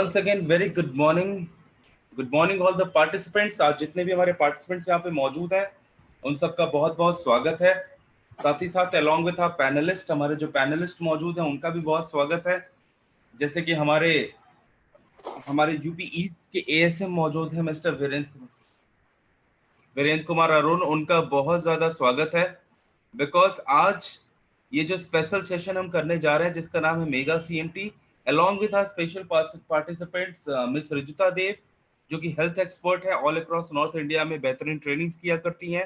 Once again, very good morning. Good morning all the participants. आज जितने भी हमारे participants यहाँ पे मौजूद हैं, उन सबका बहुत बहुत स्वागत है। साथ ही साथ along with our panelist, हमारे जो panelist मौजूद हैं, उनका भी बहुत स्वागत है। जैसे कि हमारे यूपी ईस्ट के एएसएम मौजूद हैं, मिस्टर वीरेंद्र कुमार अरुण, उनका बहुत ज्यादा स्वागत है। बिकॉज आज ये जो स्पेशल सेशन हम करने जा रहे हैं, जिसका नाम है mega CMT, along with our special participants miss Rijuta Dev, जो कि हेल्थ एक्सपर्ट है, ऑल अक्रॉस नॉर्थ इंडिया में बेहतरीन ट्रेनिंग्स किया करती हैं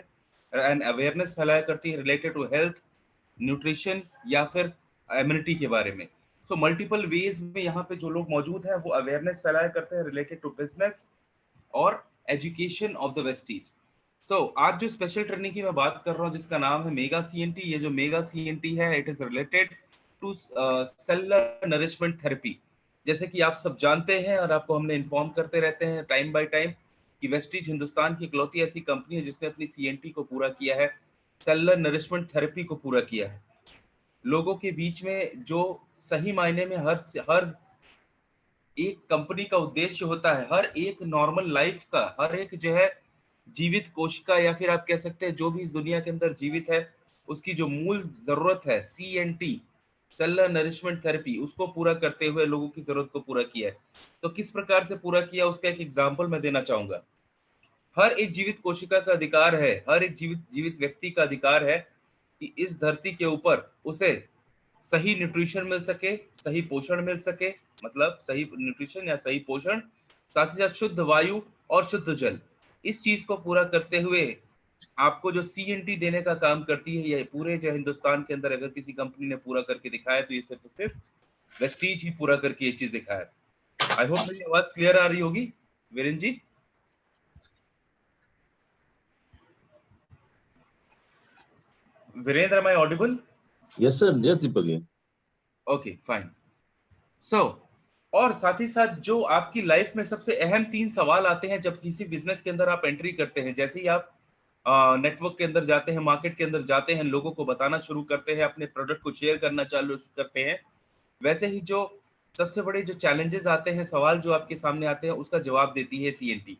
एंड अवेयरनेस फैलाया करती है रिलेटेड टू हेल्थ, न्यूट्रिशन या फिर इम्यूनिटी के बारे में। सो मल्टीपल वेज में यहाँ पे जो लोग मौजूद हैं वो अवेयरनेस फैलाया करते हैं रिलेटेड टू बिजनेस और एजुकेशन ऑफ द वेस्टीज। आज जो स्पेशल ट्रेनिंग की मैं बात कर रहा हूँ, जिसका नाम है मेगा सीएनटी, ये जो मेगा सीएनटी है, it is related to cellular nourishment therapy. जैसे कि आप सब जानते हैं और आपको हमने इन्फॉर्म करते रहते हैं टाइम बाय टाइम कि वेस्टीज हिंदुस्तान की इकलौती ऐसी कंपनी है जिसने अपनी सीएनटी को पूरा किया है, सेलुलर नरिशमेंट थेरेपी को पूरा किया है। लोगों के बीच में जो सही मायने में हर एक कंपनी का उद्देश्य होता है, हर एक नॉर्मल लाइफ का, हर एक जो है जीवित कोशिका या फिर आप कह सकते हैं जो भी इस दुनिया के अंदर जीवित है, उसकी जो मूल जरूरत है सीएनटी, सेलुलर नरिशमेंट थेरेपी, उसको पूरा करते हुए लोगों की जरूरत को पूरा किया है। तो किस प्रकार से पूरा किया, उसका एक एग्जाम्पल मैं देना चाहूंगा। हर एक जीवित कोशिका का अधिकार है, हर एक जीवित व्यक्ति का अधिकार है कि इस धरती के ऊपर उसे सही न्यूट्रिशन मिल सके, सही पोषण मिल सके, मतलब सही न्यूट्रिशन या सही पोषण, साथ ही साथ शुद्ध वायु और शुद्ध जल। इस चीज को पूरा करते हुए आपको जो सीएनटी देने का काम करती है, ये पूरे जो हिंदुस्तान के अंदर अगर किसी कंपनी ने पूरा करके दिखाया तो ये सिर्फ वेस्टीज ही पूरा करके ये चीज दिखाया। आई होप मेरी आवाज क्लियर आ रही होगी Virendra ji. Virendra, am I audible? Yes sir, yes Deepak. Okay fine. और साथ ही साथ जो आपकी लाइफ में सबसे अहम 3 सवाल आते हैं जब किसी बिजनेस के अंदर आप एंट्री करते हैं। जैसे ही आप नेटवर्क के अंदर जाते हैं, मार्केट के अंदर जाते हैं, लोगों को बताना शुरू करते हैं, अपने प्रोडक्ट को शेयर करना चालू करते हैं, वैसे ही जो सबसे बड़े जो चैलेंजेस आते हैं, सवाल जो आपके सामने आते हैं, उसका जवाब देती है सीएनटी।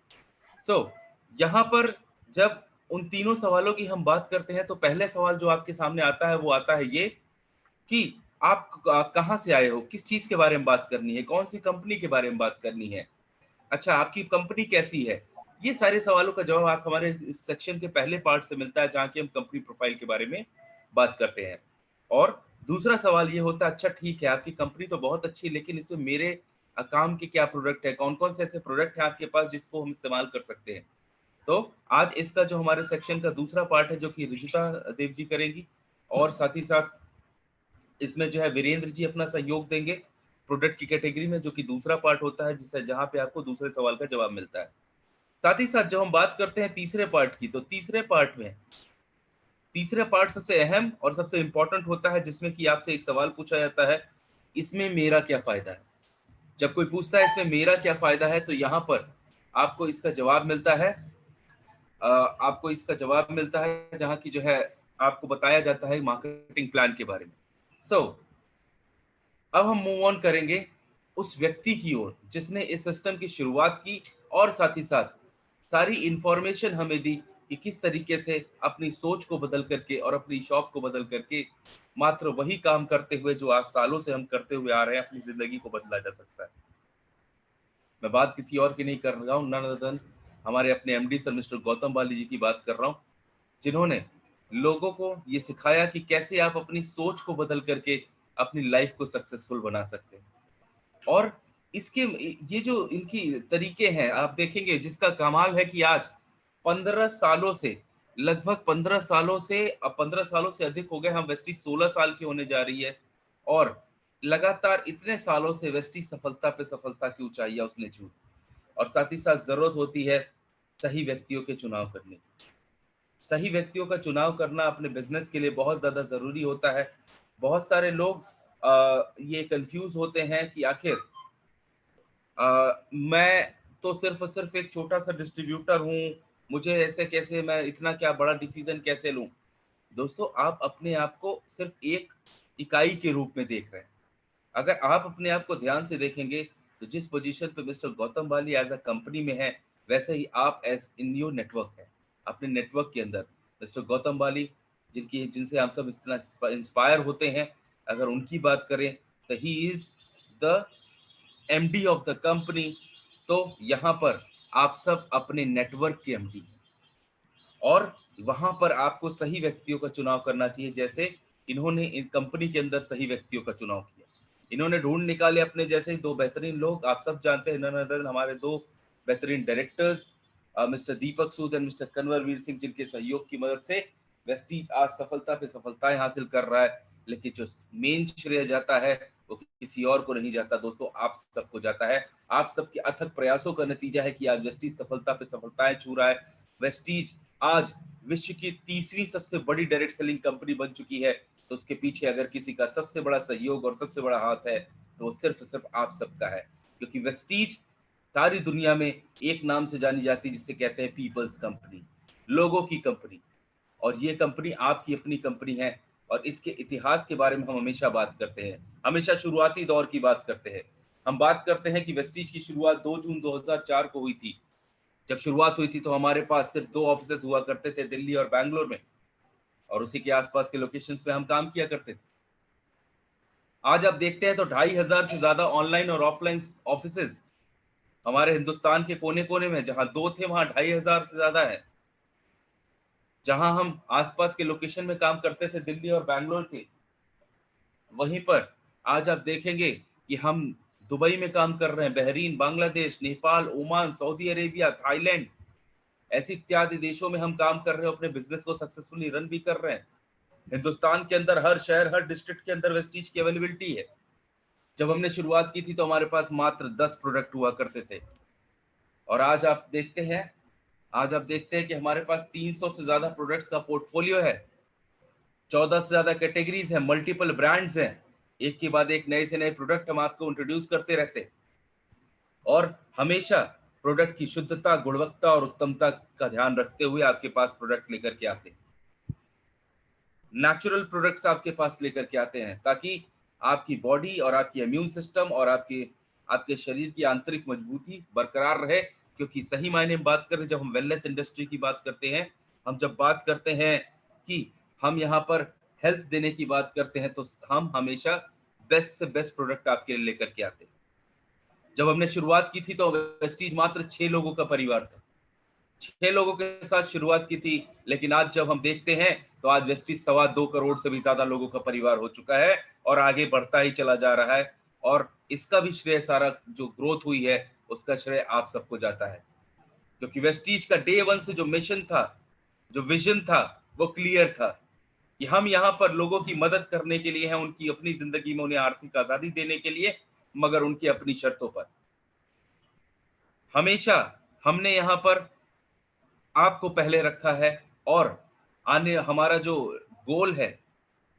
यहाँ पर जब उन तीनों सवालों की हम बात करते हैं तो पहले सवाल जो आपके सामने आता है वो आता है ये कि आप कहाँ से आए हो, किस चीज के बारे में बात करनी है, कौन सी कंपनी के बारे में बात करनी है, अच्छा आपकी कंपनी कैसी है। ये सारे सवालों का जवाब आप हमारे इस सेक्शन के पहले पार्ट से मिलता है, जहाँ की हम कंपनी प्रोफाइल के बारे में बात करते हैं। और दूसरा सवाल ये होता है, अच्छा ठीक है आपकी कंपनी तो बहुत अच्छी, लेकिन इसमें मेरे काम के क्या प्रोडक्ट है, कौन कौन से ऐसे प्रोडक्ट हैं आपके पास जिसको हम इस्तेमाल कर सकते हैं। तो आज इसका जो हमारे सेक्शन का दूसरा पार्ट है, जो कि रिजुता देव जी करेंगी, और साथ ही साथ इसमें जो है वीरेंद्र जी अपना सहयोग देंगे प्रोडक्ट की कैटेगरी में, जो कि दूसरा पार्ट होता है, जिससे जहां पे आपको दूसरे सवाल का जवाब मिलता है। साथ ही साथ जब हम बात करते हैं तीसरे पार्ट की, तो तीसरे पार्ट सबसे अहम और सबसे इंपॉर्टेंट होता है, जिसमें कि आपसे एक सवाल पूछा जाता है, इसमें मेरा क्या फायदा है। जब कोई पूछता है इसमें मेरा क्या फायदा है, तो यहाँ पर आपको इसका जवाब मिलता है, जहाँ की जो है आपको बताया जाता है मार्केटिंग प्लान के बारे में। अब हम मूव ऑन करेंगे उस व्यक्ति की ओर जिसने इस सिस्टम की शुरुआत की, और साथ ही साथ सारी इंफॉर्मेशन हमें दी कि किस तरीके से अपनी सोच को बदल करके और अपनी शॉप को बदल करके मात्र वही काम करते हुए जो आज सालों से हम करते हुए आ रहे हैं, अपनी जिंदगी को बदला जा सकता है। मैं बात किसी और की नहीं कर रहा हूँ, नन अदर देन हमारे अपने एमडी सर मिस्टर गौतम बाली जी की बात कर रहा हूँ, जिन्होंने लोगों को ये सिखाया कि कैसे आप अपनी सोच को बदल करके अपनी लाइफ को सक्सेसफुल बना सकते हैं। और इसके ये जो इनकी तरीके हैं आप देखेंगे, जिसका कमाल है कि आज 15 सालों से, लगभग 15 सालों से, अब 15 सालों से अधिक हो गए, हम वेस्टी 16 साल की होने जा रही है, और लगातार इतने सालों से वेस्टी सफलता पे सफलता की ऊंचाइयां उसने छू। और साथ ही साथ जरूरत होती है सही व्यक्तियों के चुनाव करने की। सही व्यक्तियों का चुनाव करना अपने बिजनेस के लिए बहुत ज्यादा जरूरी होता है। बहुत सारे लोग ये कंफ्यूज होते हैं कि आखिर मैं तो सिर्फ एक छोटा सा डिस्ट्रीब्यूटर हूँ, मुझे ऐसे कैसे, मैं इतना क्या बड़ा डिसीजन कैसे लूं। दोस्तों, आप अपने आप को सिर्फ एक इकाई के रूप में देख रहे हैं। अगर आप अपने आप को ध्यान से देखेंगे तो जिस पोजीशन पे mister Gautam Bali as a company में है, वैसे ही आप एज इन योर नेटवर्क है, अपने नेटवर्क के अंदर मिस्टर गौतम बाली, जिनसे हम सब इतना इंस्पायर होते हैं, अगर उनकी बात करें तो he is the MD of the company. तो यहाँ पर आप सब अपने नेटवर्क के एमडी हैं और वहां पर आपको सही व्यक्तियों का चुनाव करना चाहिए, जैसे इन्होंने इन कंपनी के अंदर सही व्यक्तियों का चुनाव किया। इन्होंने ढूंढ निकाले अपने जैसे ही दो बेहतरीन लोग, आप सब जानते हैं नन अदर हमारे दो बेहतरीन directors, mister Deepak Sood and mister Kanwarveer Singh, जिनके सहयोग की मदद से वेस्टीज आज सफलता पे सफलताएं हासिल कर रहा है। लेकिन जो मेन श्रेय जाता है वो किसी और को नहीं जाता दोस्तों, आप सबको जाता है। आप सबके अथक प्रयासों का नतीजा है कि आज वेस्टीज सफलता पे सफलताएं छू रहा है। वेस्टीज आज विश्व की तीसरी सबसे बड़ी डायरेक्ट सेलिंग कंपनी बन चुकी है। तो उसके पीछे अगर किसी का सबसे बड़ा सहयोग और सबसे बड़ा हाथ है तो वो सिर्फ आप सबका है, क्योंकि वेस्टीज सारी दुनिया में एक नाम से जानी जाती है जिसे कहते हैं पीपल्स कंपनी, लोगों की कंपनी। और ये कंपनी आपकी अपनी कंपनी है और इसके इतिहास के बारे में हम हमेशा बात करते हैं, हमेशा शुरुआती दौर की बात करते हैं। हम बात करते हैं कि वेस्टीज की शुरुआत 2 जून 2004 को हुई थी। जब शुरुआत हुई थी तो हमारे पास सिर्फ 2 ऑफिसेस हुआ करते थे, दिल्ली और बैंगलोर में, और उसी के आसपास के लोकेशंस पे हम काम किया करते थे। आज आप देखते हैं तो 2,500 से ज्यादा ऑनलाइन और ऑफलाइन ऑफिसेस हमारे हिंदुस्तान के कोने कोने में, जहां 2 थे वहां 2,500 से ज्यादा है। जहां हम आसपास के लोकेशन में काम करते थे दिल्ली और बैंगलोर के, वहीं पर आज आप देखेंगे कि हम दुबई में काम कर रहे हैं, Bahrain, Bangladesh, Nepal, Oman, Saudi Arabia, Thailand, ऐसी इत्यादि देशों में हम काम कर रहे हैं, अपने बिजनेस को सक्सेसफुली रन भी कर रहे हैं। हिंदुस्तान के अंदर हर शहर हर डिस्ट्रिक्ट के अंदर वेस्टीज की अवेलेबिलिटी है। जब हमने शुरुआत की थी तो हमारे पास मात्र 10 प्रोडक्ट हुआ करते थे, और आज आप देखते हैं कि हमारे पास 300 से ज्यादा प्रोडक्ट्स का पोर्टफोलियो है, 14 से ज्यादा कैटेगरीज है, मल्टीपल ब्रांड्स हैं। एक के बाद एक नए से नए प्रोडक्ट हम आपको इंट्रोड्यूस करते रहते हैं और हमेशा प्रोडक्ट की शुद्धता, गुणवत्ता और उत्तमता का ध्यान रखते हुए आपके पास प्रोडक्ट लेकर के आते हैं। नेचुरल प्रोडक्ट्स आपके पास लेकर के आते हैं ताकि आपकी बॉडी और आपकी इम्यून सिस्टम और आपके आपके शरीर की आंतरिक मजबूती बरकरार रहे। क्योंकि सही मायने में बात करें, जब हम वेलनेस इंडस्ट्री की बात करते हैं, हम जब बात करते हैं कि हम यहाँ पर हेल्थ देने की बात करते हैं, तो हम हमेशा बेस्ट से बेस्ट प्रोडक्ट आपके लिए लेकर के आते हैं। जब हमने शुरुआत की थी तो वेस्टीज मात्र 6 लोगों का परिवार था, 6 लोगों के साथ शुरुआत की थी। लेकिन आज जब हम देखते हैं तो आज वेस्टीज 2.25 करोड़ से भी ज्यादा लोगों का परिवार हो चुका है और आगे बढ़ता ही चला जा रहा है। और इसका भी श्रेय, सारा जो ग्रोथ हुई है उसका श्रेय आप सबको जाता है, क्योंकि वेस्टीज का डे 1 से जो मिशन था, जो विजन था, वो क्लियर था कि हम यहाँ पर लोगों की मदद करने के लिए हैं, उनकी अपनी जिंदगी में उन्हें आर्थिक आजादी देने के लिए, मगर उनकी अपनी शर्तों पर। हमेशा हमने यहाँ पर आपको पहले रखा है और आने हमारा जो गोल है,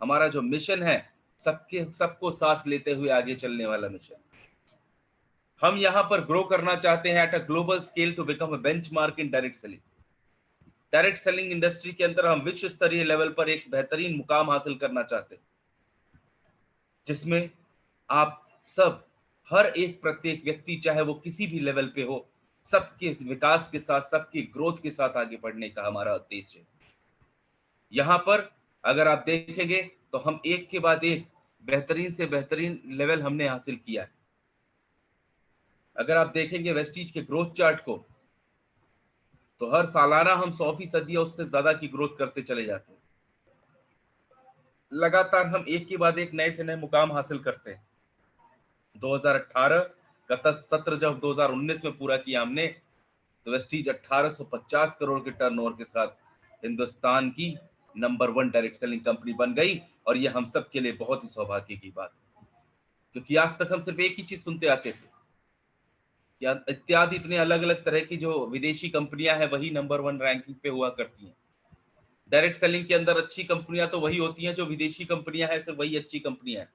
हमारा जो मिशन है, सबको साथ लेते हुए आगे चलने वाला मिशन। हम यहाँ पर ग्रो करना चाहते हैं at a global scale to become a benchmark in direct selling. Direct selling industry के अंदर हम विश्व स्तरीय लेवल पर एक बेहतरीन मुकाम हासिल करना चाहते हैं, जिसमें आप सब, हर एक प्रत्येक व्यक्ति, चाहे वो किसी भी लेवल पे हो, सबके विकास के साथ, सबकी ग्रोथ के साथ आगे बढ़ने का हमारा उद्देश्य है। यहाँ पर अगर आप देखेंगे तो हम एक के बाद एक बेहतरीन से बेहतरीन लेवल हमने हासिल किया है। अगर आप देखेंगे वेस्टीज के ग्रोथ चार्ट को, तो हर सालाना हम 100% या उससे ज्यादा की ग्रोथ करते चले जाते हैं। लगातार हम एक के बाद एक नए से नए मुकाम हासिल करते हैं। 2018 का सत्र जब 2019 में पूरा किया हमने, तो वेस्टीज 1850 करोड़ के टर्नओवर के साथ हिंदुस्तान की नंबर 1 डायरेक्ट सेलिंग कंपनी बन गई। और ये हम सब के लिए बहुत ही सौभाग्य की बात है, क्योंकि आज तक हम सिर्फ एक ही चीज सुनते आते थे, या इत्यादि इतने अलग अलग तरह की जो विदेशी कंपनियां हैं वही नंबर 1 रैंकिंग पे हुआ करती हैं। डायरेक्ट सेलिंग के अंदर अच्छी कंपनियां तो वही होती हैं जो विदेशी कंपनियां हैं, सिर्फ वही अच्छी कंपनियां हैं।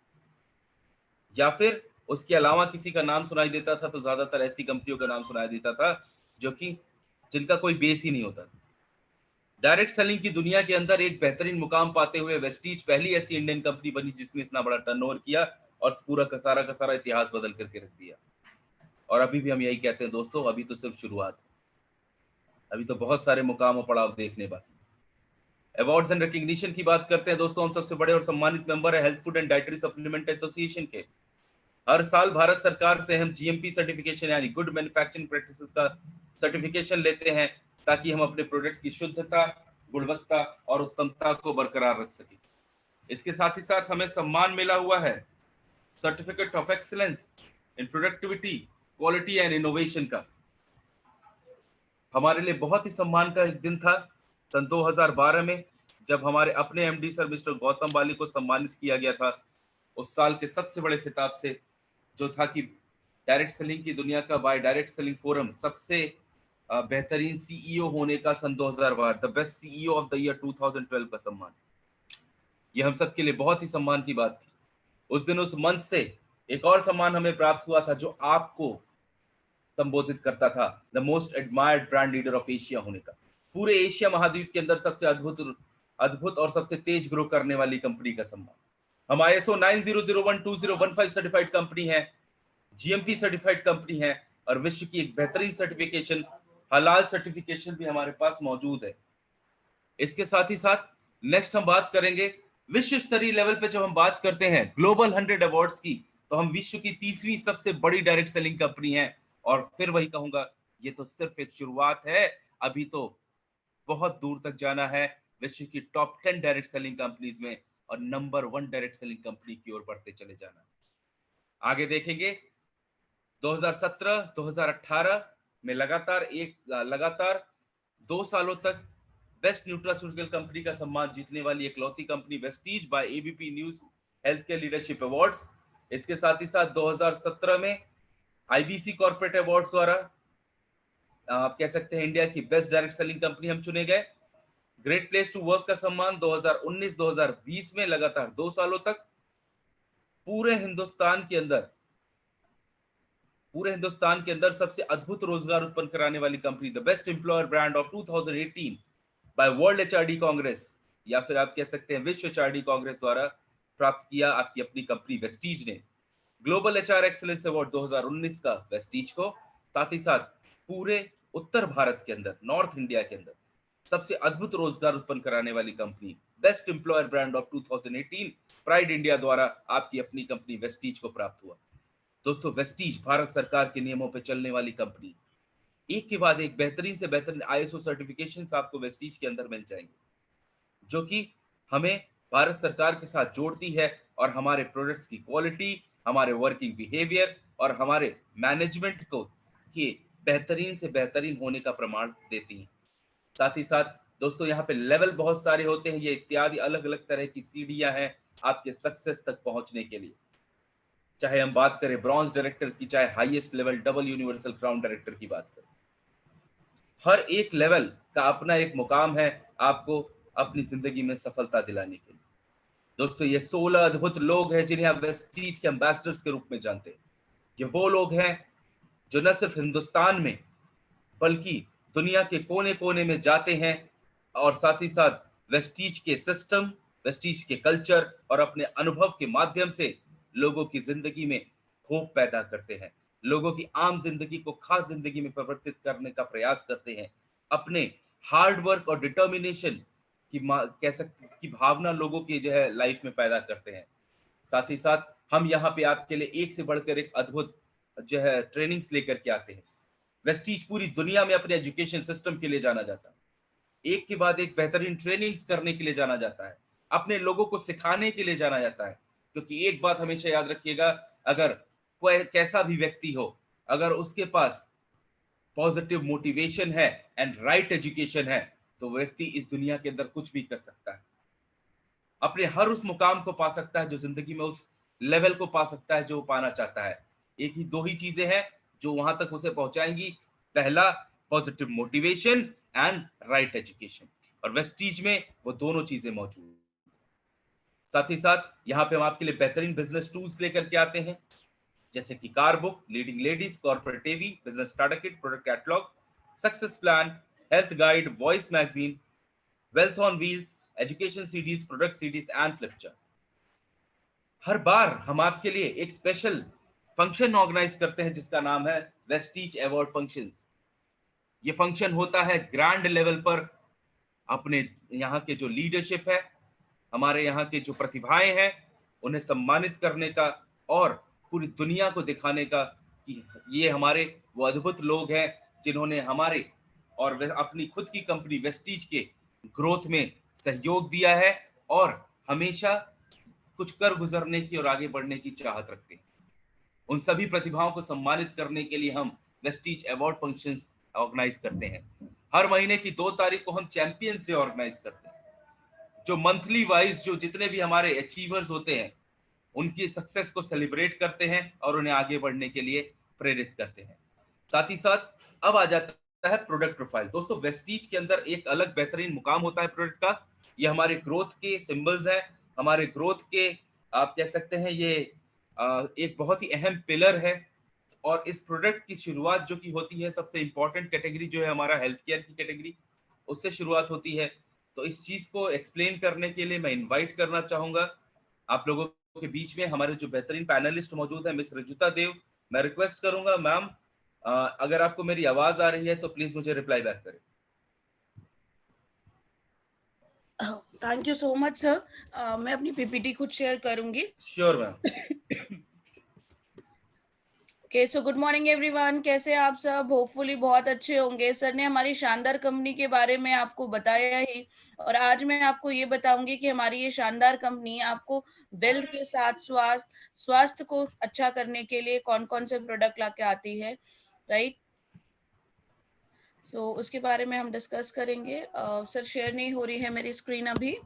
या फिर उसके अलावा किसी का नाम सुनाई देता था तो ज्यादातर ऐसी कंपनियों का नाम सुनाई देता था जो कि जिनका कोई बेस ही नहीं होता था। डायरेक्ट सेलिंग की दुनिया के अंदर एक बेहतरीन मुकाम पाते हुए वेस्टीज पहली ऐसी इंडियन कंपनी बनी जिसने इतना बड़ा टर्नओवर किया और पूरा का सारा इतिहास बदल करके रख दिया। और अभी भी हम यही कहते हैं दोस्तों, अभी तो सिर्फ शुरुआत है, अभी तो बहुत सारे मुकाम और पड़ाव देखने बाकी। अवार्ड्स एंड रिकग्निशन की बात करते हैं दोस्तों, हम सबसे बड़े और सम्मानित मेंबर है health food and dietary supplement association के। हर साल भारत सरकार से हम जीएमपी सर्टिफिकेशन यानी गुड मैन्युफैक्चरिंग प्रैक्टिसेस का सर्टिफिकेशन लेते हैं, ताकि हम अपने प्रोडक्ट की शुद्धता, गुणवत्ता और उत्तमता को बरकरार रख सकें। इसके साथ ही साथ हमें सम्मान मिला हुआ है certificate of excellence in productivity, quality and innovation का। हमारे लिए बहुत ही सम्मान का एक दिन था सन 2012 में, जब हमारे अपने एमडी सर मिस्टर गौतम वाली को सम्मानित किया गया था उस साल के सबसे बड़े खिताब से, जो था कि डायरेक्ट सेलिंग की दुनिया का बाय डायरेक्ट सेलिंग फोरम सबसे बेहतरीन सीईओ होने का सन 2012, the best CEO of the year 2012 का सम्मान। ये हम सब के लिए बहुत ही सम्मान की बात थी। उस दिन उस मंच से एक और सम्मान हमें प्राप्त हुआ था, जो आपको संबोधित करता था the most admired brand leader of Asia होने का। पूरे एशिया महाद्वीप के अंदर सबसे अद्भुत और सबसे तेज ग्रो करने वाली कंपनी का सम्मान। हम ISO 9001-2015 सर्टिफाइड कंपनी है, जीएमपी सर्टिफाइड कंपनी है, और विश्व की एक बेहतरीन सर्टिफिकेशन हलाल सर्टिफिकेशन भी हमारे पास मौजूद है। इसके साथ ही साथ नेक्स्ट हम बात करेंगे विश्व स्तरीय लेवल पे। जब हम बात करते हैं ग्लोबल 100 अवार्ड्स की, तो हम विश्व की 30वीं सबसे बड़ी डायरेक्ट सेलिंग कंपनी है। और फिर वही कहूंगा, ये तो सिर्फ एक शुरुआत है, अभी तो बहुत दूर तक जाना है विश्व की टॉप 10 डायरेक्ट सेलिंग कंपनीज में, और नंबर 1 डायरेक्ट सेलिंग कंपनी की ओर बढ़ते चले जाना। आगे देखेंगे 2017-2018 में लगातार 2 सालों तक बेस्ट न्यूट्रास्यूटिकल कंपनी का सम्मान जीतने वाली इकलौती company Vestige by ABP news health care leadership awards. इसके साथ ही साथ 2017 में आईबीसी कॉर्पोरेट अवार्ड्स द्वारा आप कह सकते हैं इंडिया की बेस्ट डायरेक्ट सेलिंग कंपनी हम चुने गए। ग्रेट प्लेस टू वर्क का सम्मान 2019-2020 में लगातार 2 सालों तक पूरे हिंदुस्तान के अंदर सबसे अद्भुत रोजगार उत्पन्न कराने वाली company the best employer brand of 2018 by world HRD congress, या फिर आप कह सकते हैं विश्व एचआरडी कांग्रेस द्वारा प्राप्त किया आपकी अपनी कंपनी वेस्टीज ने। ग्लोबल एचआर एक्सीलेंस अवार्ड 2019 का वेस्टीज को, साथ ही साथ पूरे उत्तर भारत के अंदर, नॉर्थ इंडिया के अंदर सबसे अद्भुत रोजगार उत्पन्न कराने वाली company best employer brand of 2018 pride India द्वारा आपकी अपनी कंपनी वेस्टीज को प्राप्त हुआ। दोस्तों, वेस्टीज भारत सरकार के नियमों पर चलने वाली कंपनी, एक के बाद एक बेहतरीन से बेहतरीन आईएसओ सर्टिफिकेशंस आपको वेस्टीज के अंदर मिल जाएंगे, जो कि हमें भारत सरकार के साथ जोड़ती है और हमारे प्रोडक्ट्स की क्वालिटी, हमारे वर्किंग बिहेवियर और हमारे मैनेजमेंट को के बेहतरीन से बेहतरीन होने का प्रमाण देती है। साथ ही साथ दोस्तों, यहाँ पे लेवल बहुत सारे होते हैं, ये इत्यादि अलग अलग तरह की सीढ़ियां हैं आपके सक्सेस तक पहुंचने के लिए। चाहे हम बात करें ब्रॉन्ज डायरेक्टर की, चाहे highest level double universal crown director की बात करें, हर एक लेवल का अपना एक मुकाम है आपको अपनी जिंदगी में सफलता दिलाने के लिए। दोस्तों, ये 16 अद्भुत लोग हैं जिन्हें आप वेस्टीज के एम्बेसडर्स के रूप में जानते हैं। ये वो लोग हैं जो न सिर्फ हिंदुस्तान में बल्कि दुनिया के कोने कोने में जाते हैं और साथ ही साथ वेस्टीज के सिस्टम, वेस्टीज के कल्चर और अपने अनुभव के माध्यम से लोगों की जिंदगी में होप पैदा करते हैं, लोगों की आम जिंदगी को खास जिंदगी में परिवर्तित करने का प्रयास करते हैं, अपने हार्ड वर्क और डिटर्मिनेशन कह सकते की भावना लोगों की जो है लाइफ में पैदा करते हैं। साथ ही साथ हम यहाँ पे आपके लिए एक से बढ़कर एक अद्भुत जो है ट्रेनिंग्स लेकर के आते हैं। वेस्टीज पूरी दुनिया में अपने एजुकेशन सिस्टम के लिए जाना जाता है, एक के बाद एक बेहतरीन ट्रेनिंग्स करने के लिए जाना जाता है, अपने लोगों को सिखाने के लिए जाना जाता है। क्योंकि एक बात हमेशा याद रखिएगा, अगर कोई कैसा भी व्यक्ति हो, अगर उसके पास पॉजिटिव मोटिवेशन है एंड राइट एजुकेशन है, तो व्यक्ति इस दुनिया के अंदर कुछ भी कर सकता है, अपने हर उस मुकाम को पा सकता है, जो जिंदगी में उस लेवल को पा सकता है जो वो पाना चाहता है। एक ही दो ही चीजें हैं जो वहां तक उसे पहुंचाएंगी, पहला positive motivation and right education, और वेस्टीज में वो दोनों चीजें मौजूद हैं। साथ ही साथ यहाँ पे हम आपके लिए बेहतरीन बिजनेस टूल्स लेकर के आते हैं, जैसे कि car book, leading ladies, corporate TV, business starter kit, product catalogue, success plan, health guide, voice magazine, wealth on wheels, education CDs, product CDs and flipchart. हर बार हम आपके लिए एक स्पेशल फंक्शन ऑर्गेनाइज करते हैं जिसका नाम है वेस्टीज अवार्ड फंक्शंस। ये फंक्शन होता है ग्रैंड लेवल पर, अपने यहाँ के जो लीडरशिप है, हमारे यहाँ के जो प्रतिभाएं हैं, उन्हें सम्मानित करने का और पूरी दुनिया को दिखाने का कि ये हमारे वो अद्भुत लोग हैं जिन्होंने हमारे और अपनी खुद की कंपनी वेस्टीज के ग्रोथ में सहयोग दिया है और हमेशा कुछ कर गुजरने की और आगे बढ़ने की चाहत रखते हैं। उन सभी प्रतिभाओं को सम्मानित करने के लिए हम वेस्टीज अवार्ड फंक्शंस ऑर्गेनाइज करते हैं। हर महीने की 2 तारीख को हम चैंपियंस डे ऑर्गेनाइज करते हैं, जो मंथली वाइज जो जितने भी हमारे अचीवर्स होते हैं उनकी सक्सेस को सेलिब्रेट करते हैं और उन्हें आगे बढ़ने के लिए प्रेरित करते हैं। साथ ही साथ अब आ जाता है प्रोडक्ट प्रोफाइल। दोस्तों, वेस्टीज के अंदर एक अलग बेहतरीन मुकाम होता है प्रोडक्ट का। ये हमारे ग्रोथ के सिंबल्स हैं, हमारे ग्रोथ के आप कह सकते हैं ये एक बहुत ही अहम पिलर है। और इस प्रोडक्ट की शुरुआत जो की होती है, सबसे इंपॉर्टेंट कैटेगरी जो है हमारा हेल्थ केयर की कैटेगरी, उससे शुरुआत होती है। तो इस चीज को एक्सप्लेन करने के लिए मैं इनवाइट करना चाहूंगा आप लोगों के बीच में हमारे जो बेहतरीन पैनलिस्ट मौजूद है, मिस रजुता देव। मैं रिक्वेस्ट करूंगा मैम, अगर आपको मेरी आवाज आ रही है तो प्लीज मुझे रिप्लाई बैक करें। Thank you so much sir. मैं अपनी पीपीटी खुद शेयर करूंगी। Sure ma'am. Okay, so good morning everyone. कैसे आप सब? होपफुली बहुत अच्छे होंगे। सर ने हमारी शानदार कंपनी के बारे में आपको बताया ही, और आज मैं आपको ये बताऊंगी कि हमारी ये शानदार कंपनी आपको वेल्थ के साथ स्वास्थ्य को अच्छा करने के लिए कौन कौन से प्रोडक्ट लाके आती है, राइट। सो उसके बारे में हम डिस्कस करेंगे। सर शेयर नहीं हो रही है मेरी स्क्रीन अभी,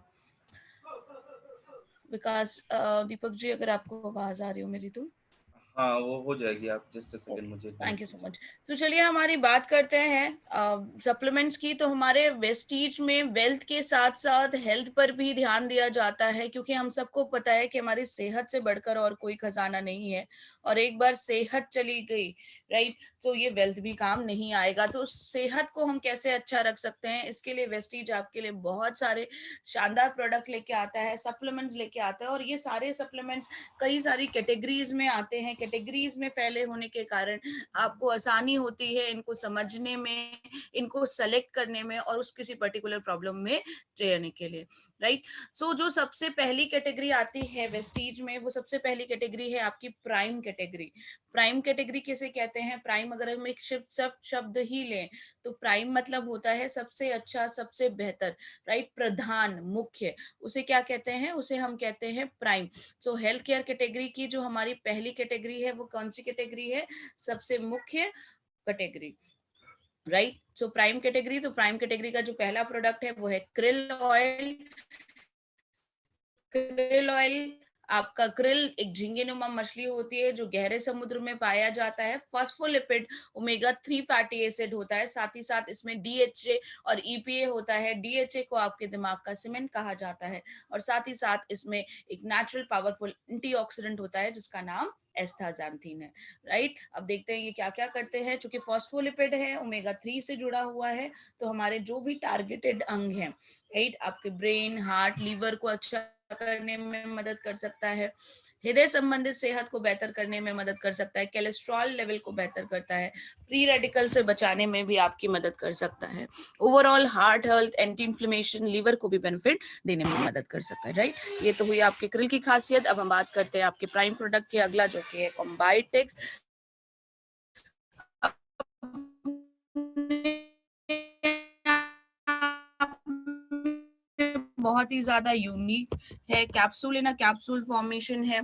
विकास दीपक जी अगर आपको आवाज आ रही हो मेरी तो। हाँ, वो हो जाएगी, आप जस्ट अ सेकंड मुझे। Thank you so much. तो चलिए हमारी बात करते हैं सप्लीमेंट्स की। तो हमारे वेस्टीज में वेल्थ के साथ साथ हेल्थ पर भी ध्यान दिया जाता है, क्योंकि हम सबको पता है कि हमारी सेहत से बढ़कर और कोई खजाना नहीं है, और एक बार सेहत चली गई, राइट, तो ये वेल्थ भी काम नहीं आएगा। तो उस सेहत को हम कैसे अच्छा रख सकते हैं, इसके लिए वेस्टीज आपके लिए बहुत सारे शानदार प्रोडक्ट लेके आता है, सप्लीमेंट्स लेके आता है। और ये सारे सप्लीमेंट्स कई सारी कैटेगरीज में आते हैं। कैटेगरीज में फैले होने के कारण आपको आसानी होती है इनको समझने में, इनको सेलेक्ट करने में, और उस किसी पर्टिकुलर प्रॉब्लम में रहने के लिए, राइट। सो जो सबसे पहली कैटेगरी आती है वेस्टीज में, वो सबसे पहली कैटेगरी है आपकी प्राइम कैटेगरी। प्राइम कैटेगरी किसे कहते हैं? प्राइम अगर हम एक शब्द ही लें तो प्राइम मतलब होता है सबसे अच्छा, सबसे बेहतर, राइट, प्रधान, मुख्य। उसे क्या कहते हैं? उसे हम कहते हैं प्राइम। सो हेल्थ केयर कैटेगरी की जो हमारी पहली कैटेगरी है वो कौन सी कैटेगरी है? सबसे मुख्य category, right. So prime category, तो प्राइम कैटेगरी का जो पहला प्रोडक्ट है वो है क्रिल ऑयल। क्रिल ऑयल, आपका क्रिल एक झींगेनुमा मछली होती है जो गहरे समुद्र में पाया जाता है। फॉस्फोलिपिड ओमेगा 3 फैटी एसिड होता है, साथ ही साथ इसमें डीएचए और ईपीए होता है। डीएचए को आपके दिमाग का सीमेंट कहा जाता है, और साथ ही साथ इसमें एक नेचुरल पावरफुल एंटीऑक्सीडेंट होता है जिसका नाम एस्टाक्सांथिन है, राइट। अब देखते हैं ये क्या क्या करते हैं। चूंकि फॉस्फोलिपिड है, ओमेगा 3 से जुड़ा हुआ है, तो हमारे जो भी टारगेटेड अंग हैं, राइट, आपके ब्रेन, हार्ट, लीवर को अच्छा करने में मदद कर सकता है, हृदय संबंधित सेहत को बेहतर करने में मदद कर सकता है, कोलेस्ट्रॉल लेवल को बेहतर करता है, फ्री रेडिकल से बचाने में भी आपकी मदद कर सकता है, overall heart health, anti inflammation, liver को भी बेनिफिट देने में मदद कर सकता है, राइट। ये तो हुई आपके क्रिल की खासियत। अब हम बात करते हैं आपके प्राइम प्रोडक्ट के अगला, जो कि है कॉम्बाइटेक्स। बहुत ही ज्यादा यूनिक है, capsule in a capsule formation है,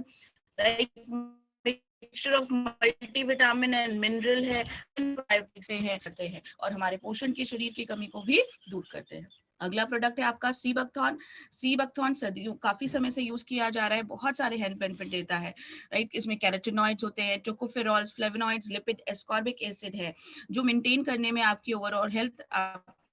mixture of multivitamin and mineral है, करते हैं और हमारे पोषण के शरीर की कमी को भी दूर करते हैं। अगला प्रोडक्ट है आपका सी बकथॉर्न। सी बकथॉर्न सदियों काफी समय से यूज किया जा रहा है, बहुत सारे हेल्थ बेनिफिट देता है, राइट। इसमें कैरोटीनॉइड्स होते हैं, टोकोफेरॉल्स, फ्लेवोनॉइड्स, लिपिड, एस्कॉर्बिक एसिड है, जो मेंटेन करने में आपकी ओवरऑल हेल्थ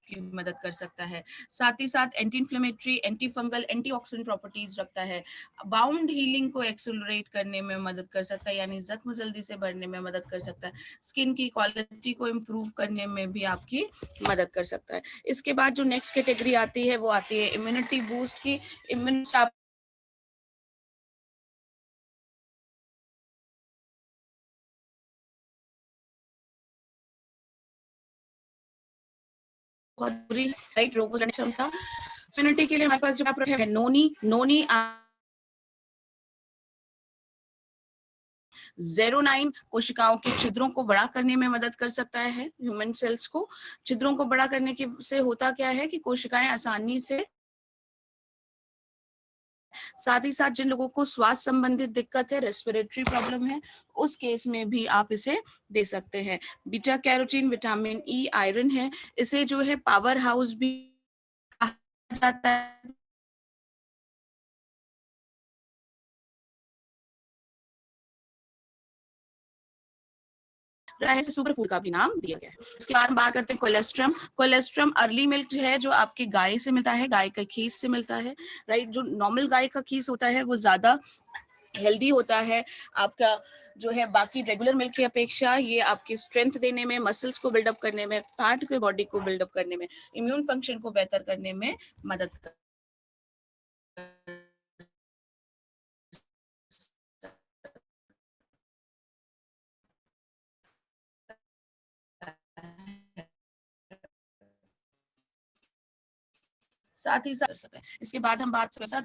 की मदद कर सकता है। साथ ही साथ anti inflammatory, anti fungal, antioxidant properties रखता है, बाउंड हीलिंग को एक्सेलरेट करने में मदद कर सकता है, यानी जख्म जल्दी से भरने में मदद कर सकता है, स्किन की क्वालिटी को इम्प्रूव करने में भी आपकी मदद कर सकता है। इसके बाद जो नेक्स्ट कैटेगरी आती है वो आती है इम्यूनिटी बूस्ट की। इम्यूनिटी बहुत बुरी, राइट, रोग प्रतिरोधक क्षमता। इम्यूनिटी के लिए हमारे पास जो है नोनी 09 कोशिकाओं के छिद्रों को बड़ा करने में मदद कर सकता है। ह्यूमन सेल्स को छिद्रों को बड़ा करने के से होता क्या है कि कोशिकाएं आसानी से, साथ ही साथ जिन लोगों को श्वास संबंधित दिक्कत है, रेस्पिरेटरी प्रॉब्लम है, उस केस में भी आप इसे दे सकते हैं। Beta carotene, vitamin E, iron है, इसे जो है पावर हाउस भी कहा जाता है। इसे सुपर फूड का भी नाम दिया गया है। इसके बाद हम बात करते हैं कोलेस्ट्रम। कोलेस्ट्रम अर्ली मिल्क जो है, जो आपके गाय से मिलता है, गाय के खीस से मिलता है, राइट। जो नॉर्मल गाय का खीस होता है वो ज्यादा हेल्दी होता है आपका, जो है बाकी रेगुलर मिल्क की अपेक्षा। ये आपकी स्ट्रेंथ देने में, मसल्स को बिल्डअप करने में, फैट के बॉडी को बिल्डअप करने में, इम्यून फंक्शन को बेहतर करने में मदद करता है। साथ ही साथ सकते हैं। इसके बाद हम बात करते हैं